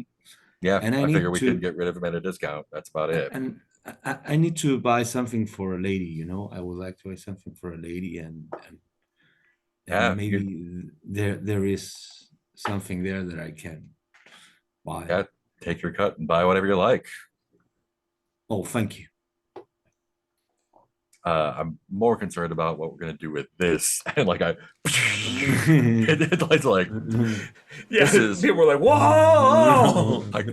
S4: Yeah,
S3: and I
S4: I figure
S3: need
S4: we could
S3: to
S4: get rid of them at a discount. That's about it.
S3: and I need to buy something for a lady, you know. I would like to buy something for a lady, and
S4: Yeah, you
S3: maybe there is something there that I can buy.
S4: yeah, take your cut and buy whatever you like.
S3: Oh, thank you.
S4: I'm more concerned about what we're gonna do with this. And like it's like
S1: Yeah,
S4: this is
S1: people were like, "Whoa!"
S4: like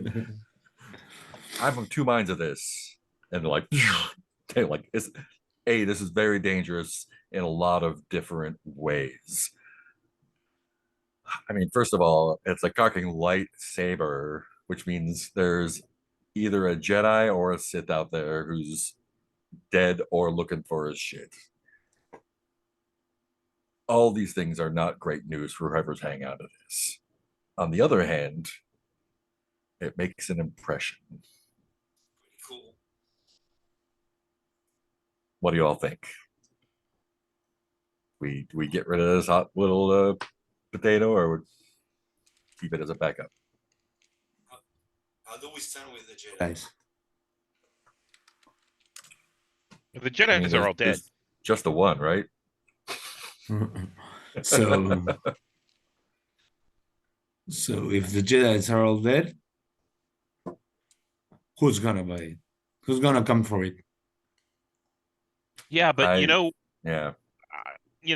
S4: I'm of two minds of this, and they're like, hey, like this is very dangerous in a lot of different ways. I mean, first of all, it's a cocking lightsaber, which means there's either a Jedi or a Sith out there who's dead or looking for his shit. All these things are not great news for whoever's hanging out of this. On the other hand, it makes an impression.
S3: Cool.
S4: What do you all think? We get rid of this hot little potato, or keep it as a backup?
S3: How do we stand with the Jedi's?
S2: The
S4: I mean,
S2: Jedi's are all dead.
S4: there's just the one, right?
S3: So, so if the Jedi's are all dead, who's gonna buy it? Who's gonna come for it?
S2: Yeah, but
S4: I yeah.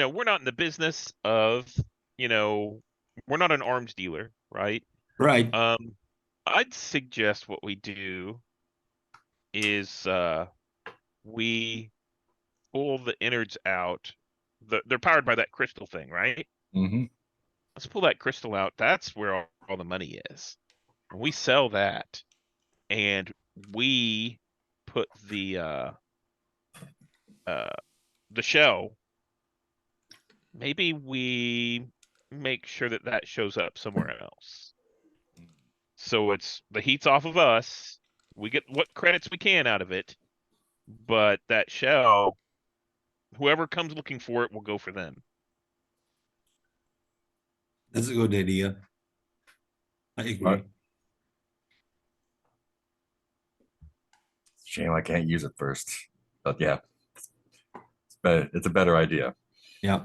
S2: we're not in the business of, we're not an arms dealer, right?
S3: Right.
S2: I'd suggest what we do is we pull the innards out. They're powered by that crystal thing, right?
S4: Hmm.
S2: Let's pull that crystal out. That's where all the money is. And we sell that, and we put the shell. Maybe we make sure that shows up somewhere else. So it's the heat's off of us. We get what credits we can out of it, but that shell, whoever comes looking for it will go for them.
S3: That's a good idea. I agree.
S4: Shame I can't use it first, but yeah, it's a better idea.
S3: Yeah.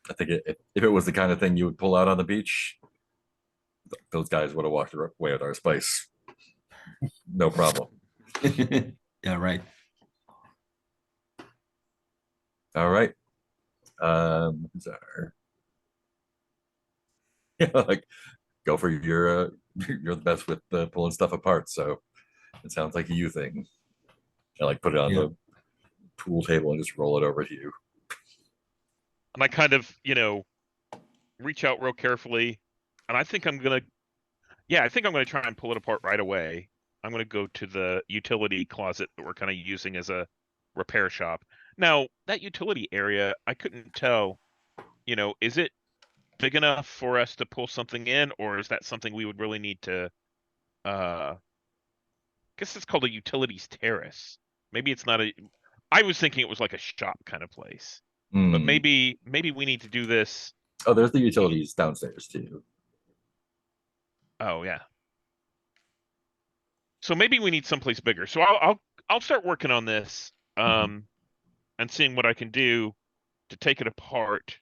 S4: I think if it was the kind of thing you would pull out on the beach, those guys would have walked away with our spice. No problem.
S3: Yeah, right.
S4: All right. Who's our yeah, like go for your you're the best with pulling stuff apart, so it sounds like a you thing. I like put it on
S3: Yeah.
S4: the pool table and just roll it over to you.
S2: And I kind of, reach out real carefully, and I think I'm gonna try and pull it apart right away. I'm gonna go to the utility closet that we're kind of using as a repair shop. Now, that utility area, I couldn't tell, is it big enough for us to pull something in, or is that something we would really need to, I guess it's called a utilities terrace. Maybe it's not I was thinking it was like a shop kind of place, but
S4: Hmm.
S2: maybe we need to do this.
S4: Oh, there's the utilities downstairs too.
S2: Oh yeah. So maybe we need someplace bigger. So I'll start working on this,
S4: Mhm.
S2: and seeing what I can do to take it apart.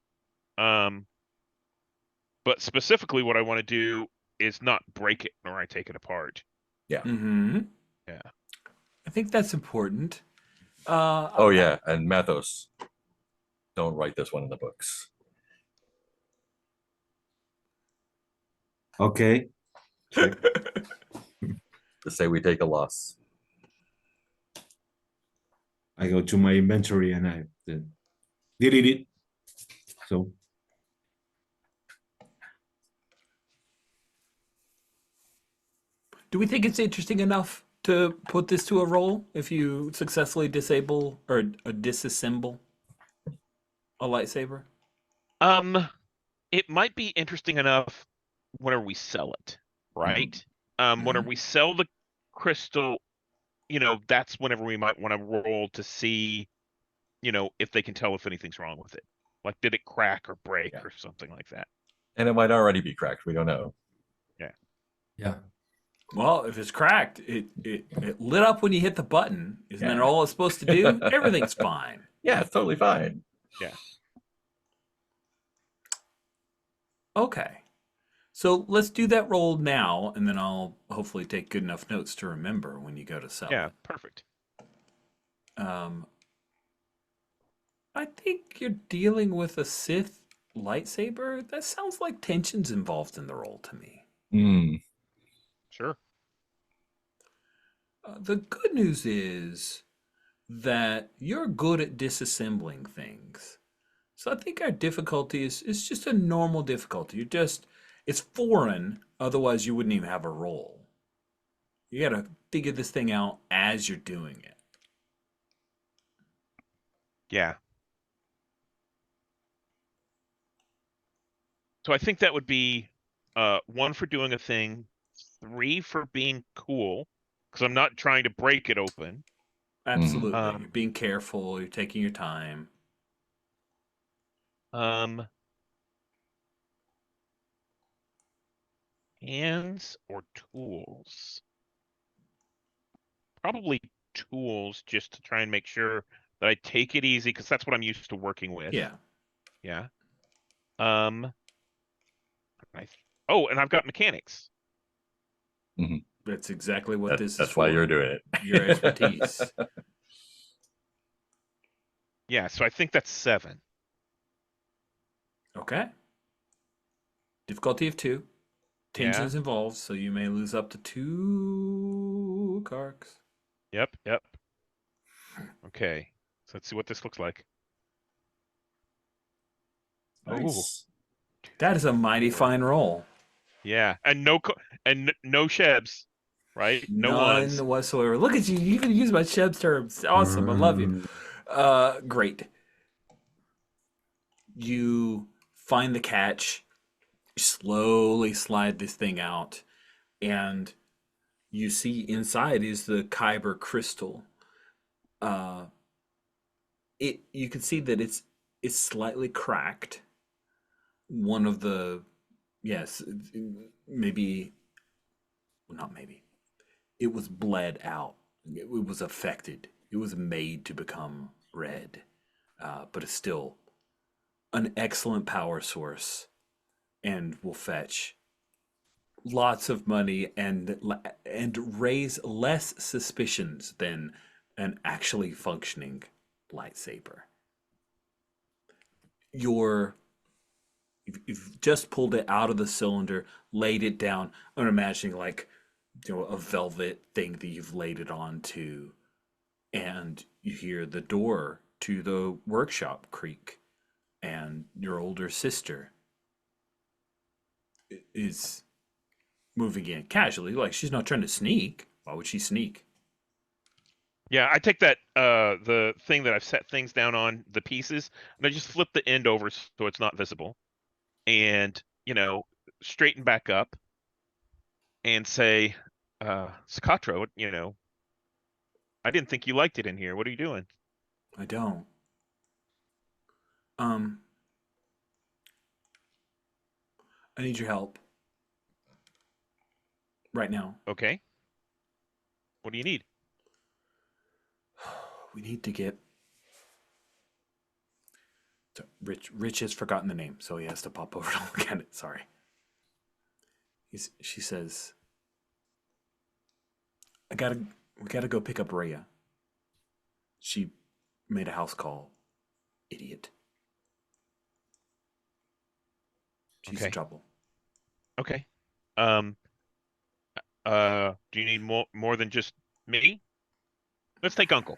S2: But specifically what I want to do is not break it nor I take it apart.
S1: Mm-hmm.
S2: Yeah.
S1: I think that's important.
S4: Oh yeah, and Mathos, don't write this one in the books.
S3: Okay. Check.
S4: Just say we take a loss.
S3: I go to my inventory and I delete it. So
S1: Do we think it's interesting enough to put this to a roll if you successfully disable or disassemble a lightsaber?
S2: It might be interesting enough whenever we sell it, right? Whenever we sell the crystal, that's whenever we might want to roll to see, if they can tell if anything's wrong with it. Like, did it crack or break
S4: Yeah.
S2: or something like that?
S4: And it might already be cracked. We don't know.
S2: Yeah.
S3: yeah.
S1: Well, if it's cracked, it lit up when you hit the button. Isn't that
S4: Yeah.
S1: all it's supposed to do? Everything's fine.
S4: Yeah, it's totally fine.
S2: Yeah.
S1: Okay. So let's do that roll now, and then I'll hopefully take good enough notes to remember when you go to sell
S2: Yeah,
S1: it.
S2: perfect.
S1: I think you're dealing with a Sith lightsaber. That sounds like tension's involved in the roll to me.
S4: Hmm.
S2: Sure.
S1: The good news is that you're good at disassembling things. So I think our difficulty is just a normal difficulty. It's foreign, otherwise you wouldn't even have a roll. You gotta figure this thing out as you're doing it.
S2: Yeah. So I think that would be 1 for doing a thing, 3 for being cool, because I'm not trying to break it open.
S1: Absolutely. You're
S2: Um,
S1: being careful, you're taking your time.
S2: Hands or tools? Probably tools, just to try and make sure that I take it easy, because that's what I'm used to working with.
S1: Yeah.
S2: Yeah. Oh, and I've got mechanics.
S1: That's exactly what this is
S4: That's why
S1: for.
S4: you're doing it.
S1: Your expertise.
S2: Yeah, so I think that's 7.
S1: Okay. Difficulty of 2. Tension
S2: Yeah.
S1: is involved, so you may lose up to 2 carks.
S2: Yep. Okay. So let's see what this looks like.
S3: Nice.
S1: That is a mighty fine roll.
S2: Yeah, and no shebs, right? No
S1: None
S2: ones.
S1: whatsoever. Look at you. You even use my Sheb's terms. Awesome. I love you. Great. You find the catch, slowly slide this thing out, and you see inside is the Kyber crystal. You can see that it's slightly cracked. One of the yes, maybe not maybe. It was bled out. It was affected. It was made to become red, but it's still an excellent power source and will fetch lots of money and raise less suspicions than an actually functioning lightsaber. You've just pulled it out of the cylinder, laid it down. I'm imagining like a velvet thing that you've laid it onto, and you hear the door to the workshop creak, and your older sister is moving in casually, like she's not trying to sneak. Why would she sneak?
S2: Yeah, I take that the thing that I've set things down on, the pieces, and I just flip the end over so it's not visible, and straighten back up and say, Scotro, I didn't think you liked it in here. What are you doing?
S1: I don't. Um, I need your help right now.
S2: Okay. What do you need?
S1: We need to get. So Rich has forgotten the name, so he has to pop over to look at it. Sorry. She says, we gotta go pick up Rhea. She made a house call. Idiot. She's in
S2: Okay.
S1: trouble.
S2: Okay. Um, do you need more than just me? Let's take Uncle,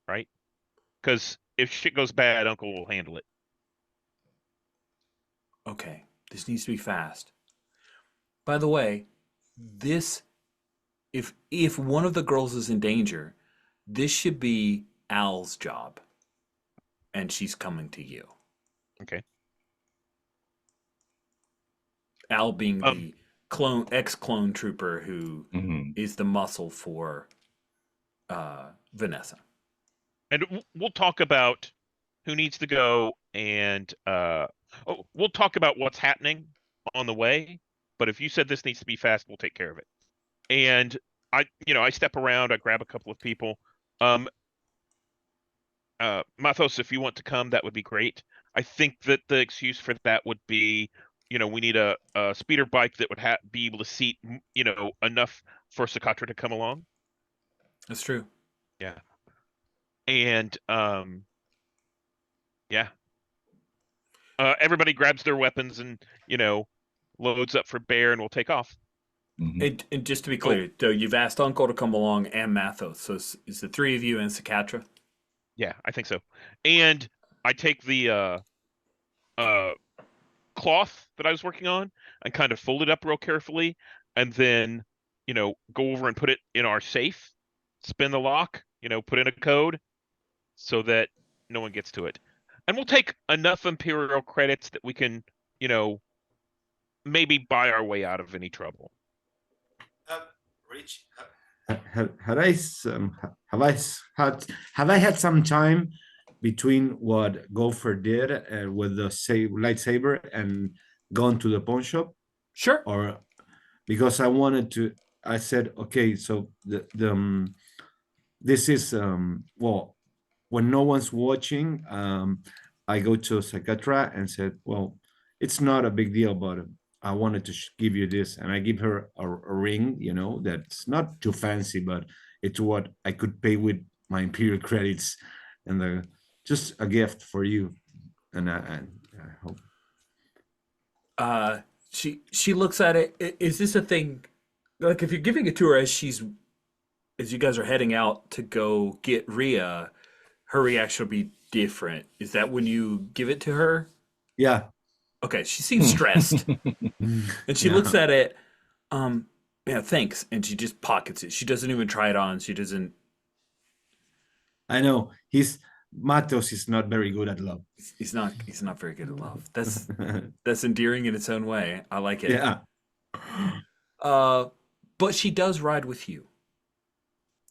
S2: right? Because if shit goes bad, Uncle will handle it.
S1: Okay, this needs to be fast. By the way, this if one of the girls is in danger, this should be Al's job, and she's coming to you.
S2: Okay.
S1: Al being
S2: Um,
S1: the ex-clone trooper who
S4: Hmm.
S1: is the muscle for Vanessa.
S2: and we'll talk about who needs to go, and we'll talk about what's happening on the way. But if you said this needs to be fast, we'll take care of it. And I step around, I grab a couple of people. Um, Mathos, if you want to come, that would be great. I think that the excuse for that would be, we need a speeder bike that would be able to seat, enough for Sakatra to come along.
S1: That's true.
S2: Yeah. And yeah. Everybody grabs their weapons and, loads up for bear, and we'll take off.
S4: Hmm.
S1: And just to be
S2: Oh,
S1: clear, so you've asked Uncle to come along and Mathos. So it's the three of you and Sakatra.
S2: yeah, I think so. And I take the uh cloth that I was working on and kind of fold it up real carefully, and then, go over and put it in our safe, spin the lock, put in a code so that no one gets to it. And we'll take enough Imperial credits that we can, you know, maybe buy our way out of any trouble.
S3: Rich, had I have I have I had some time between what Gopher did with the lightsaber and gone to the pawn shop,
S1: Sure.
S3: or because I wanted to? I said, okay, so this is well, when no one's watching, I go to Sakatra and said, well, it's not a big deal, but I wanted to give you this, and I give her a ring, that's not too fancy, but it's what I could pay with my Imperial credits, and just a gift for you, and I hope.
S1: She looks at it. Is this a thing? Like if you're giving it to her as you guys are heading out to go get Rhea, her reaction will be different. Is that when you give it to her?
S3: Yeah,
S1: Okay, she seems stressed, and she looks
S3: yeah.
S1: at it. Yeah, thanks, and she just pockets it. She doesn't even try it on. She doesn't.
S3: I know Matos is not very good at love.
S1: He's not very good at love. That's endearing in its own way. I like it.
S3: Yeah.
S1: Uh, but she does ride with you.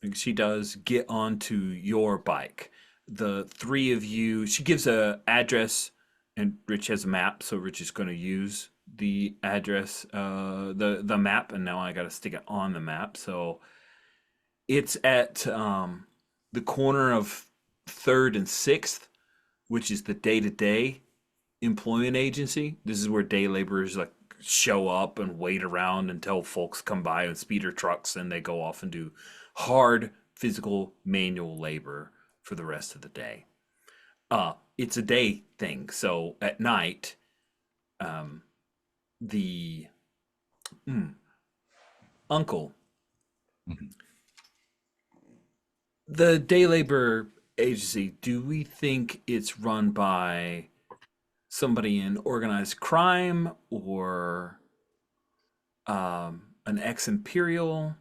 S1: Like, she does get onto your bike. The three of you. She gives a address, and Rich has a map, so Rich is going to use the address, the map, and now I got to stick it on the map. So it's at the corner of Third and Sixth, which is the day-to-day employment agency. This is where day laborers like show up and wait around until folks come by with speeder trucks, and they go off and do hard physical manual labor for the rest of the day. It's a day thing, so at night, the uncle,
S4: Mhm.
S1: the day labor agency, do we think it's run by somebody in organized crime or an ex-imperial?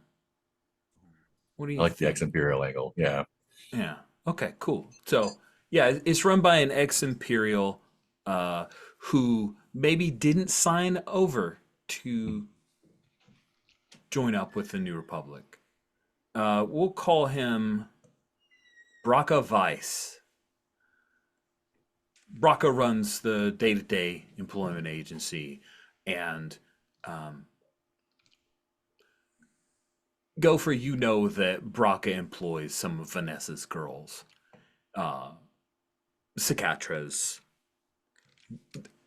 S1: What do
S4: I
S1: you
S4: like the
S1: think?
S4: ex-Imperial angle. Yeah.
S1: Yeah. Okay, cool. So, yeah, it's run by an ex-Imperial who maybe didn't sign over to join up with the New Republic. We'll call him Braca Vice. Braca runs the day-to-day employment agency, and um, Gopher, you know that Braca employs some of Vanessa's girls, uh, Cicatra's,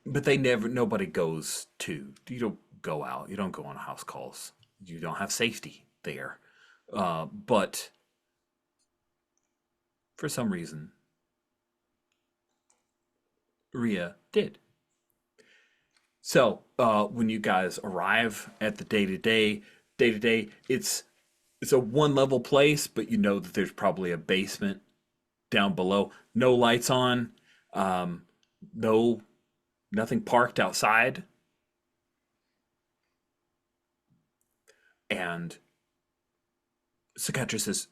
S1: but nobody goes to. You don't go out. You don't go on house calls. You don't have safety there. But for some reason, Rhea did. So when you guys arrive at the day to day, it's a one level place, but you know that there's probably a basement down below. No lights on. Um, no, nothing parked outside. And Sakatra says,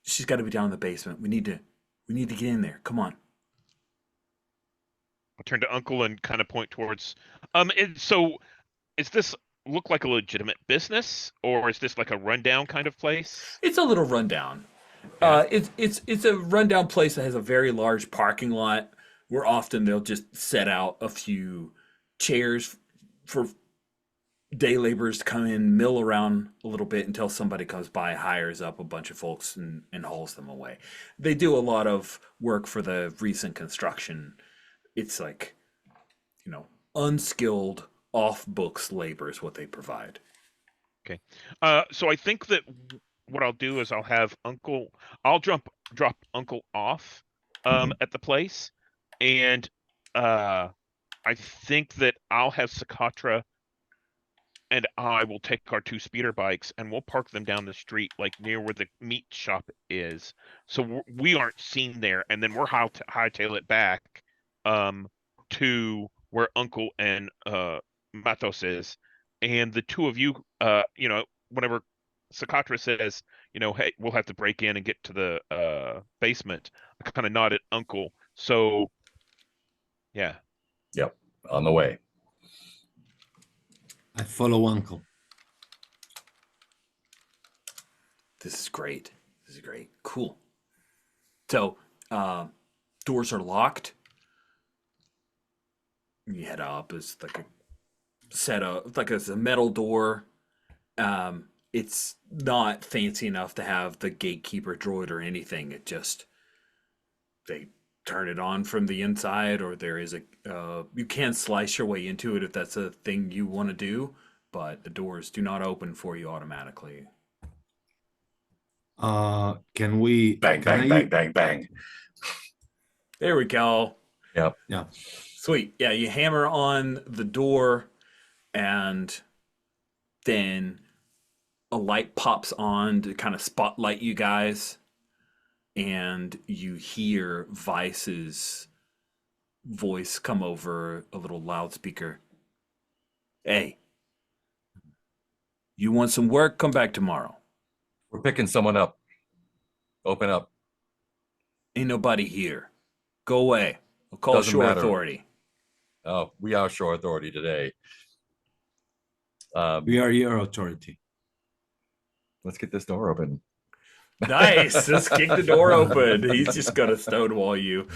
S1: "She's got to be down in the basement. We need to get in there. Come on."
S2: I turn to Uncle and kind of point towards. So is this look like a legitimate business, or is this like a rundown kind of place?
S1: It's a little rundown.
S2: Yeah.
S1: It's a rundown place that has a very large parking lot where often they'll just set out a few chairs for day laborers to come in, mill around a little bit until somebody comes by, hires up a bunch of folks, and hauls them away. They do a lot of work for the recent construction. It's like, unskilled, off books labor is what they provide.
S2: Okay. So I think that what I'll do is I'll have Uncle. I'll drop Uncle off
S4: Mhm.
S2: at the place, and I think that I'll have Sakatra and I will take our two speeder bikes and we'll park them down the street, like near where the meat shop is, so we aren't seen there, and then we're hightail it back to where Uncle and Matos is, and the two of you, whenever Sakatra says, hey, we'll have to break in and get to the basement, I kind of nod at Uncle. So yeah.
S4: Yep. On the way.
S3: I follow Uncle.
S1: This is great. This is great. Cool. So, doors are locked. You head up. It's like a setup, like it's a metal door. It's not fancy enough to have the gatekeeper droid or anything. It just, they turn it on from the inside, or there is you can slice your way into it if that's a thing you want to do, but the doors do not open for you automatically.
S3: Can we
S4: Bang,
S3: can
S4: bang,
S3: I
S4: bang, bang, bang.
S1: There we go.
S4: Yep.
S3: Yeah.
S1: Sweet. Yeah, you hammer on the door, and then a light pops on to kind of spotlight you guys, and you hear Vice's voice come over a little loudspeaker. "Hey, you want some work? Come back tomorrow.
S4: We're picking someone up. Open up.
S1: Ain't nobody here. Go away. I'll call
S4: Doesn't
S1: shore
S4: matter.
S1: authority."
S4: Oh, we are shore authority today.
S3: We are your authority.
S4: Let's get this door open.
S1: Nice. Let's kick the door open. He's just gonna stonewall you.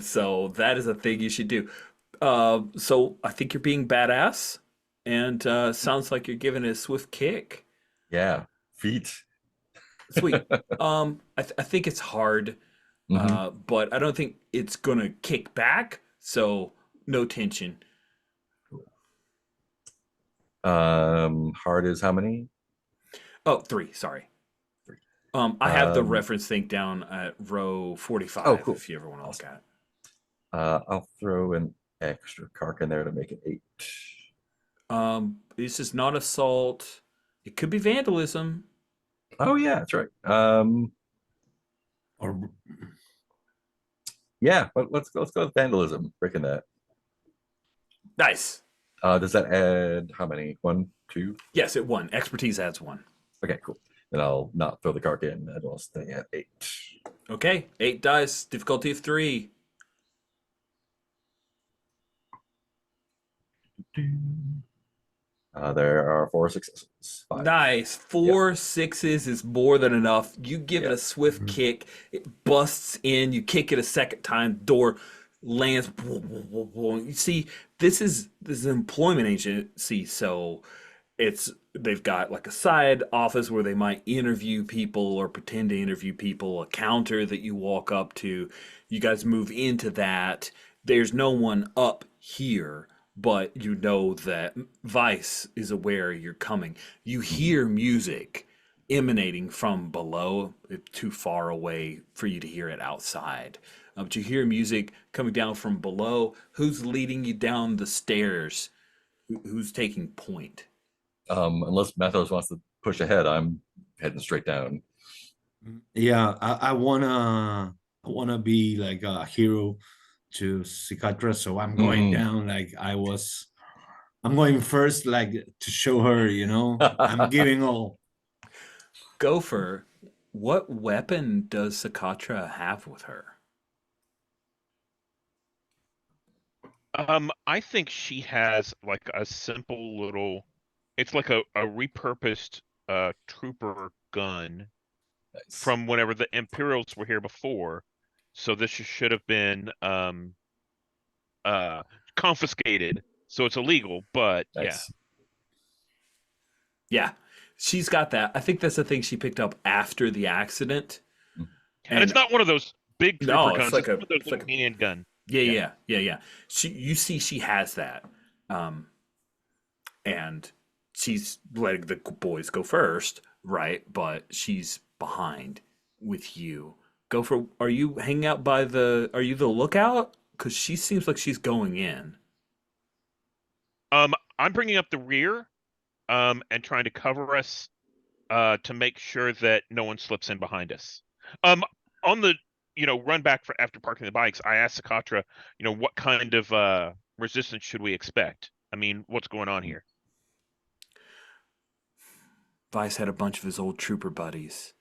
S1: So that is a thing you should do. So I think you're being badass, and sounds like you're giving it a swift kick.
S4: Yeah. Feet.
S1: Sweet. I think it's hard,
S4: Mhm.
S1: but I don't think it's gonna kick back. So no tension.
S4: Hard is how many?
S1: Oh, 3. Sorry.
S4: Three.
S1: I have the reference thing down at row 45.
S4: cool.
S1: If you ever want to look at it.
S4: I'll throw an extra cark in there to make it 8.
S1: This is not assault. It could be vandalism.
S4: Oh yeah, that's right.
S3: Or
S4: Yeah, but let's go with vandalism. Breaking that.
S1: Nice.
S4: Does that add how many? 1, 2?
S1: Yes, it won. Expertise adds 1.
S4: Okay, cool. and I'll not throw the card in. I will stay at 8.
S1: Okay, 8 dice, difficulty of 3.
S4: There are 4 successes. 5.
S1: Nice. 4 sixes is more than enough. You give it
S4: Yeah.
S1: a swift kick. It busts in. You kick it a second time. Door lands. You see, this is an employment agency, so they've got like a side office where they might interview people or pretend to interview people, a counter that you walk up to. You guys move into that. There's no one up here, but you know that Vice is aware you're coming. You hear music emanating from below. It's too far away for you to hear it outside. But you hear music coming down from below. Who's leading you down the stairs? Who's taking point?
S4: Unless Mathos wants to push ahead, I'm heading straight down.
S3: Yeah, I wanna be like a hero to Cicatra, so I'm going down like I'm going first, like to show her, I'm giving all.
S1: Gopher, what weapon does Sakatra have with her?
S2: I think she has like a simple little, it's like a repurposed trooper gun
S4: Nice.
S2: from whenever the Imperials were here before. So this should have been confiscated. So it's illegal, but
S4: Nice.
S1: Yeah, she's got that. I think that's the thing she picked up after the accident.
S2: And it's not one of those big trooper
S1: No, it's
S2: guns.
S1: like
S2: It's one of those
S1: it's like
S2: little handgun.
S1: Yeah. You see, she has that, and she's letting the boys go first, right? But she's behind with you. Gopher, are you hanging out by the? Are you the lookout? Because she seems like she's going in.
S2: I'm bringing up the rear, and trying to cover us, to make sure that no one slips in behind us. On the run back for after parking the bikes, I asked Sakatra, what kind of resistance should we expect? I mean, what's going on here?
S1: Vice had a bunch of his old trooper buddies.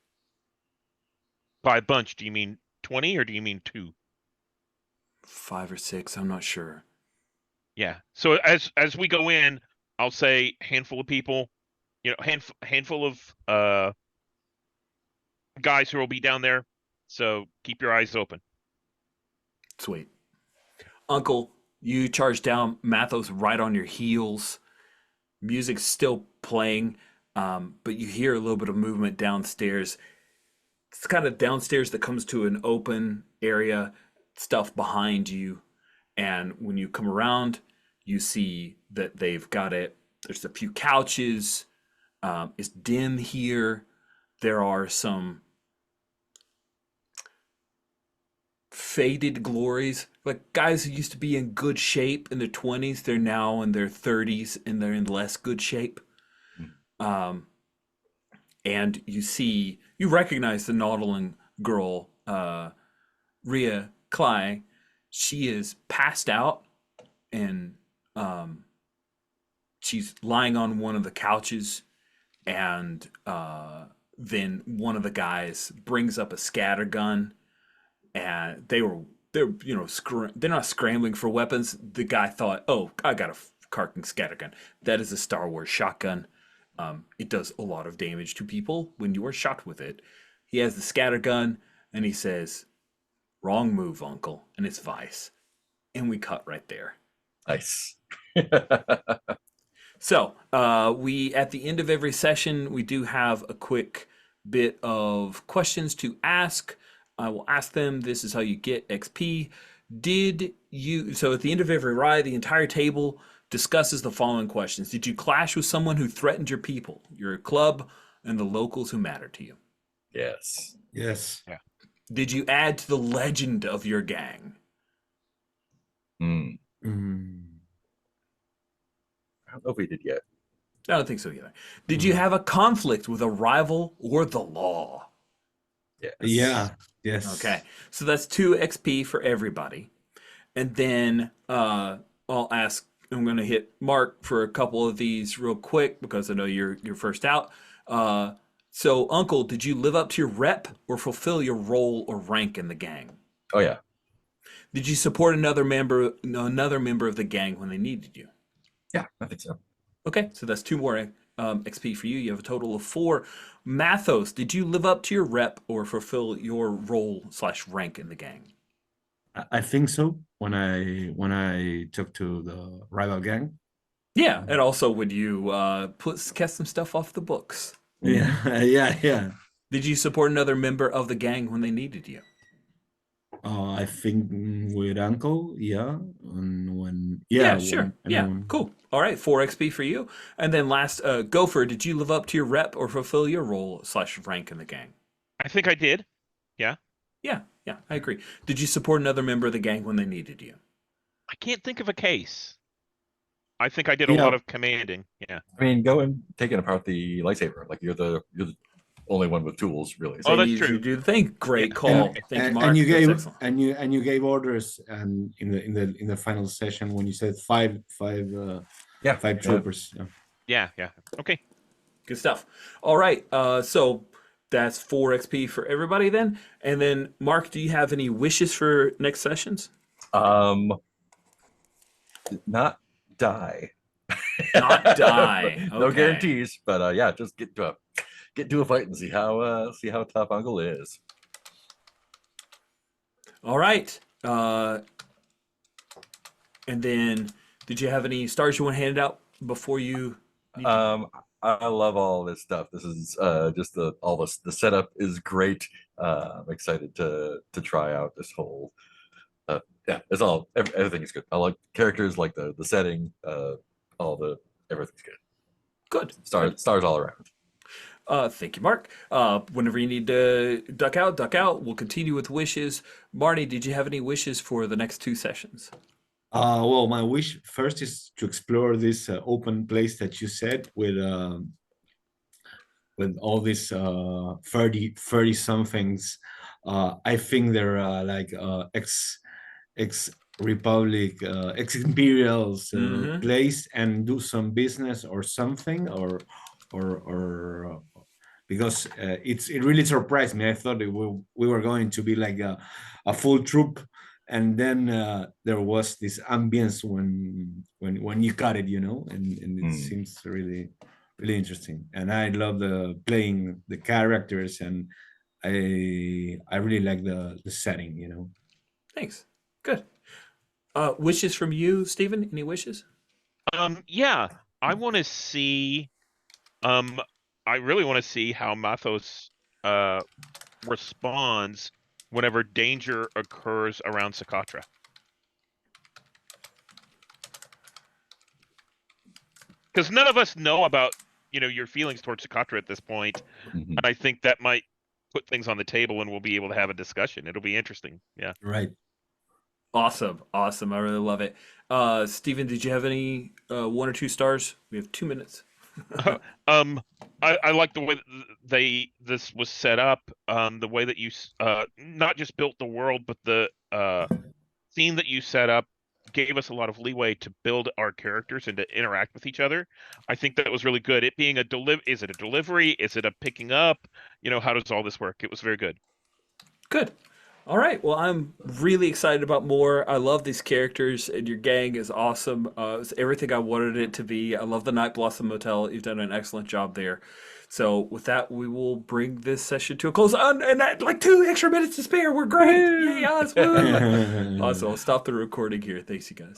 S2: By a bunch, do you mean 20 or do you mean 2?
S1: 5 or 6, I'm not sure.
S2: Yeah. So as we go in, I'll say handful of people, handful of guys who will be down there. So keep your eyes open.
S1: Sweet. Uncle, you charge down, Mathos right on your heels. Music's still playing, but you hear a little bit of movement downstairs. It's kind of downstairs that comes to an open area, stuff behind you. And when you come around, you see that they've got it. There's a few couches. It's dim here. There are some faded glories, like guys who used to be in good shape in their 20s, they're now in their 30s and they're in less good shape. And you recognize the Nautilin girl, Rhea Cly. She is passed out, and she's lying on one of the couches, and then one of the guys brings up a scatter gun, and they're not scrambling for weapons. The guy thought, oh, I got a Karkin scatter gun. That is a Star Wars shotgun. It does a lot of damage to people when you are shot with it. He has the scatter gun, and he says, wrong move, Uncle, and it's Vice. And we cut right there.
S4: Nice.
S1: So we at the end of every session, we do have a quick bit of questions to ask. I will ask them. This is how you get XP. So at the end of every ride, the entire table discusses the following questions. Did you clash with someone who threatened your people, your club, and the locals who matter to you?
S4: Yes.
S3: Yes.
S2: Yeah.
S1: Did you add to the legend of your gang?
S4: Mm.
S3: Mm.
S4: I don't know if we did yet.
S1: I don't think so either. Did you have a conflict with a rival or the law?
S4: Yes.
S3: Yeah. Yes.
S1: Okay, so that's 2 XP for everybody. And then I'm going to hit Mark for a couple of these real quick because I know you're first out. So, Uncle, did you live up to your rep or fulfill your role or rank in the gang?
S4: Oh yeah.
S1: Did you support another member of the gang when they needed you?
S4: Yeah, I think so.
S1: Okay, so that's 2 more XP for you. You have a total of 4. Mathos, did you live up to your rep or fulfill your role/rank in the gang?
S3: I think so. When I took to the rival gang.
S1: Yeah, and also would you get some stuff off the books?
S3: Yeah, yeah.
S1: Did you support another member of the gang when they needed you?
S3: I think with Uncle, yeah. And when,
S1: Yeah, sure.
S3: and
S1: Yeah,
S3: then
S1: cool. All right, 4 XP for you. And then last, Gopher, did you live up to your rep or fulfill your role/rank in the gang?
S2: I think I did. Yeah.
S1: Yeah, I agree. Did you support another member of the gang when they needed you?
S2: I can't think of a case. I think I did a
S3: Yeah.
S2: lot of commanding. Yeah.
S4: I mean, go and taking apart the lightsaber. Like you're the only one with tools, really.
S2: Oh,
S1: They
S2: that's
S1: needed you
S2: true.
S1: to do the thing. Great
S2: Yeah.
S1: call. Thank you, Mark.
S3: and you
S1: That's
S3: gave
S1: excellent.
S3: and you gave orders and in the final session when you said five
S4: Yeah.
S3: troopers. Yeah.
S2: Yeah. Okay.
S1: Good stuff. All right, so that's 4 XP for everybody then. And then, Mark, do you have any wishes for next sessions?
S4: Not die.
S1: Not die.
S4: No
S1: Okay.
S4: guarantees, but yeah, just get to a fight and see how tough Uncle is.
S1: All right. And then, did you have any stars you want to hand out before you?
S4: I love all this stuff. This is just the setup is great. I'm excited to try out this whole. Yeah, it's all everything is good. I like characters, like the setting, everything's good.
S1: Good.
S4: Stars all around.
S1: Thank you, Mark. Whenever you need to duck out. We'll continue with wishes. Marty, did you have any wishes for the next 2 sessions?
S3: Well, my wish first is to explore this open place that you said with all these 30 somethings. I think they're like ex republic, ex imperials
S1: Mhm.
S3: place, and do some business or something, or because it really surprised me. I thought we were going to be like a full troop, and then there was this ambience when you got it, and it seems really interesting. And I love playing the characters, and I really like the setting.
S1: Thanks. Good. Wishes from you, Stephen? Any wishes?
S2: Yeah. I want to see. I really want to see how Mathos responds whenever danger occurs around Socotra. Because none of us know about your feelings towards Socotra at this point, and I think that might put things on the table, and we'll be able to have a discussion. It'll be interesting. Yeah.
S3: Right.
S1: Awesome. I really love it. Stephen, did you have any 1 or 2 stars? We have 2 minutes.
S2: I like the way that this was set up. The way that you not just built the world, but the scene that you set up gave us a lot of leeway to build our characters and to interact with each other. I think that was really good. It being is it a delivery? Is it a picking up? How does all this work? It was very good.
S1: Good. All right. Well, I'm really excited about more. I love these characters, and your gang is awesome. It's everything I wanted it to be. I love the Night Blossom Motel. You've done an excellent job there. So with that, we will bring this session to a close. And that, like 2 extra minutes to spare. We're great. Yay, us. Woo. Awesome. I'll stop the recording here. Thanks, you guys.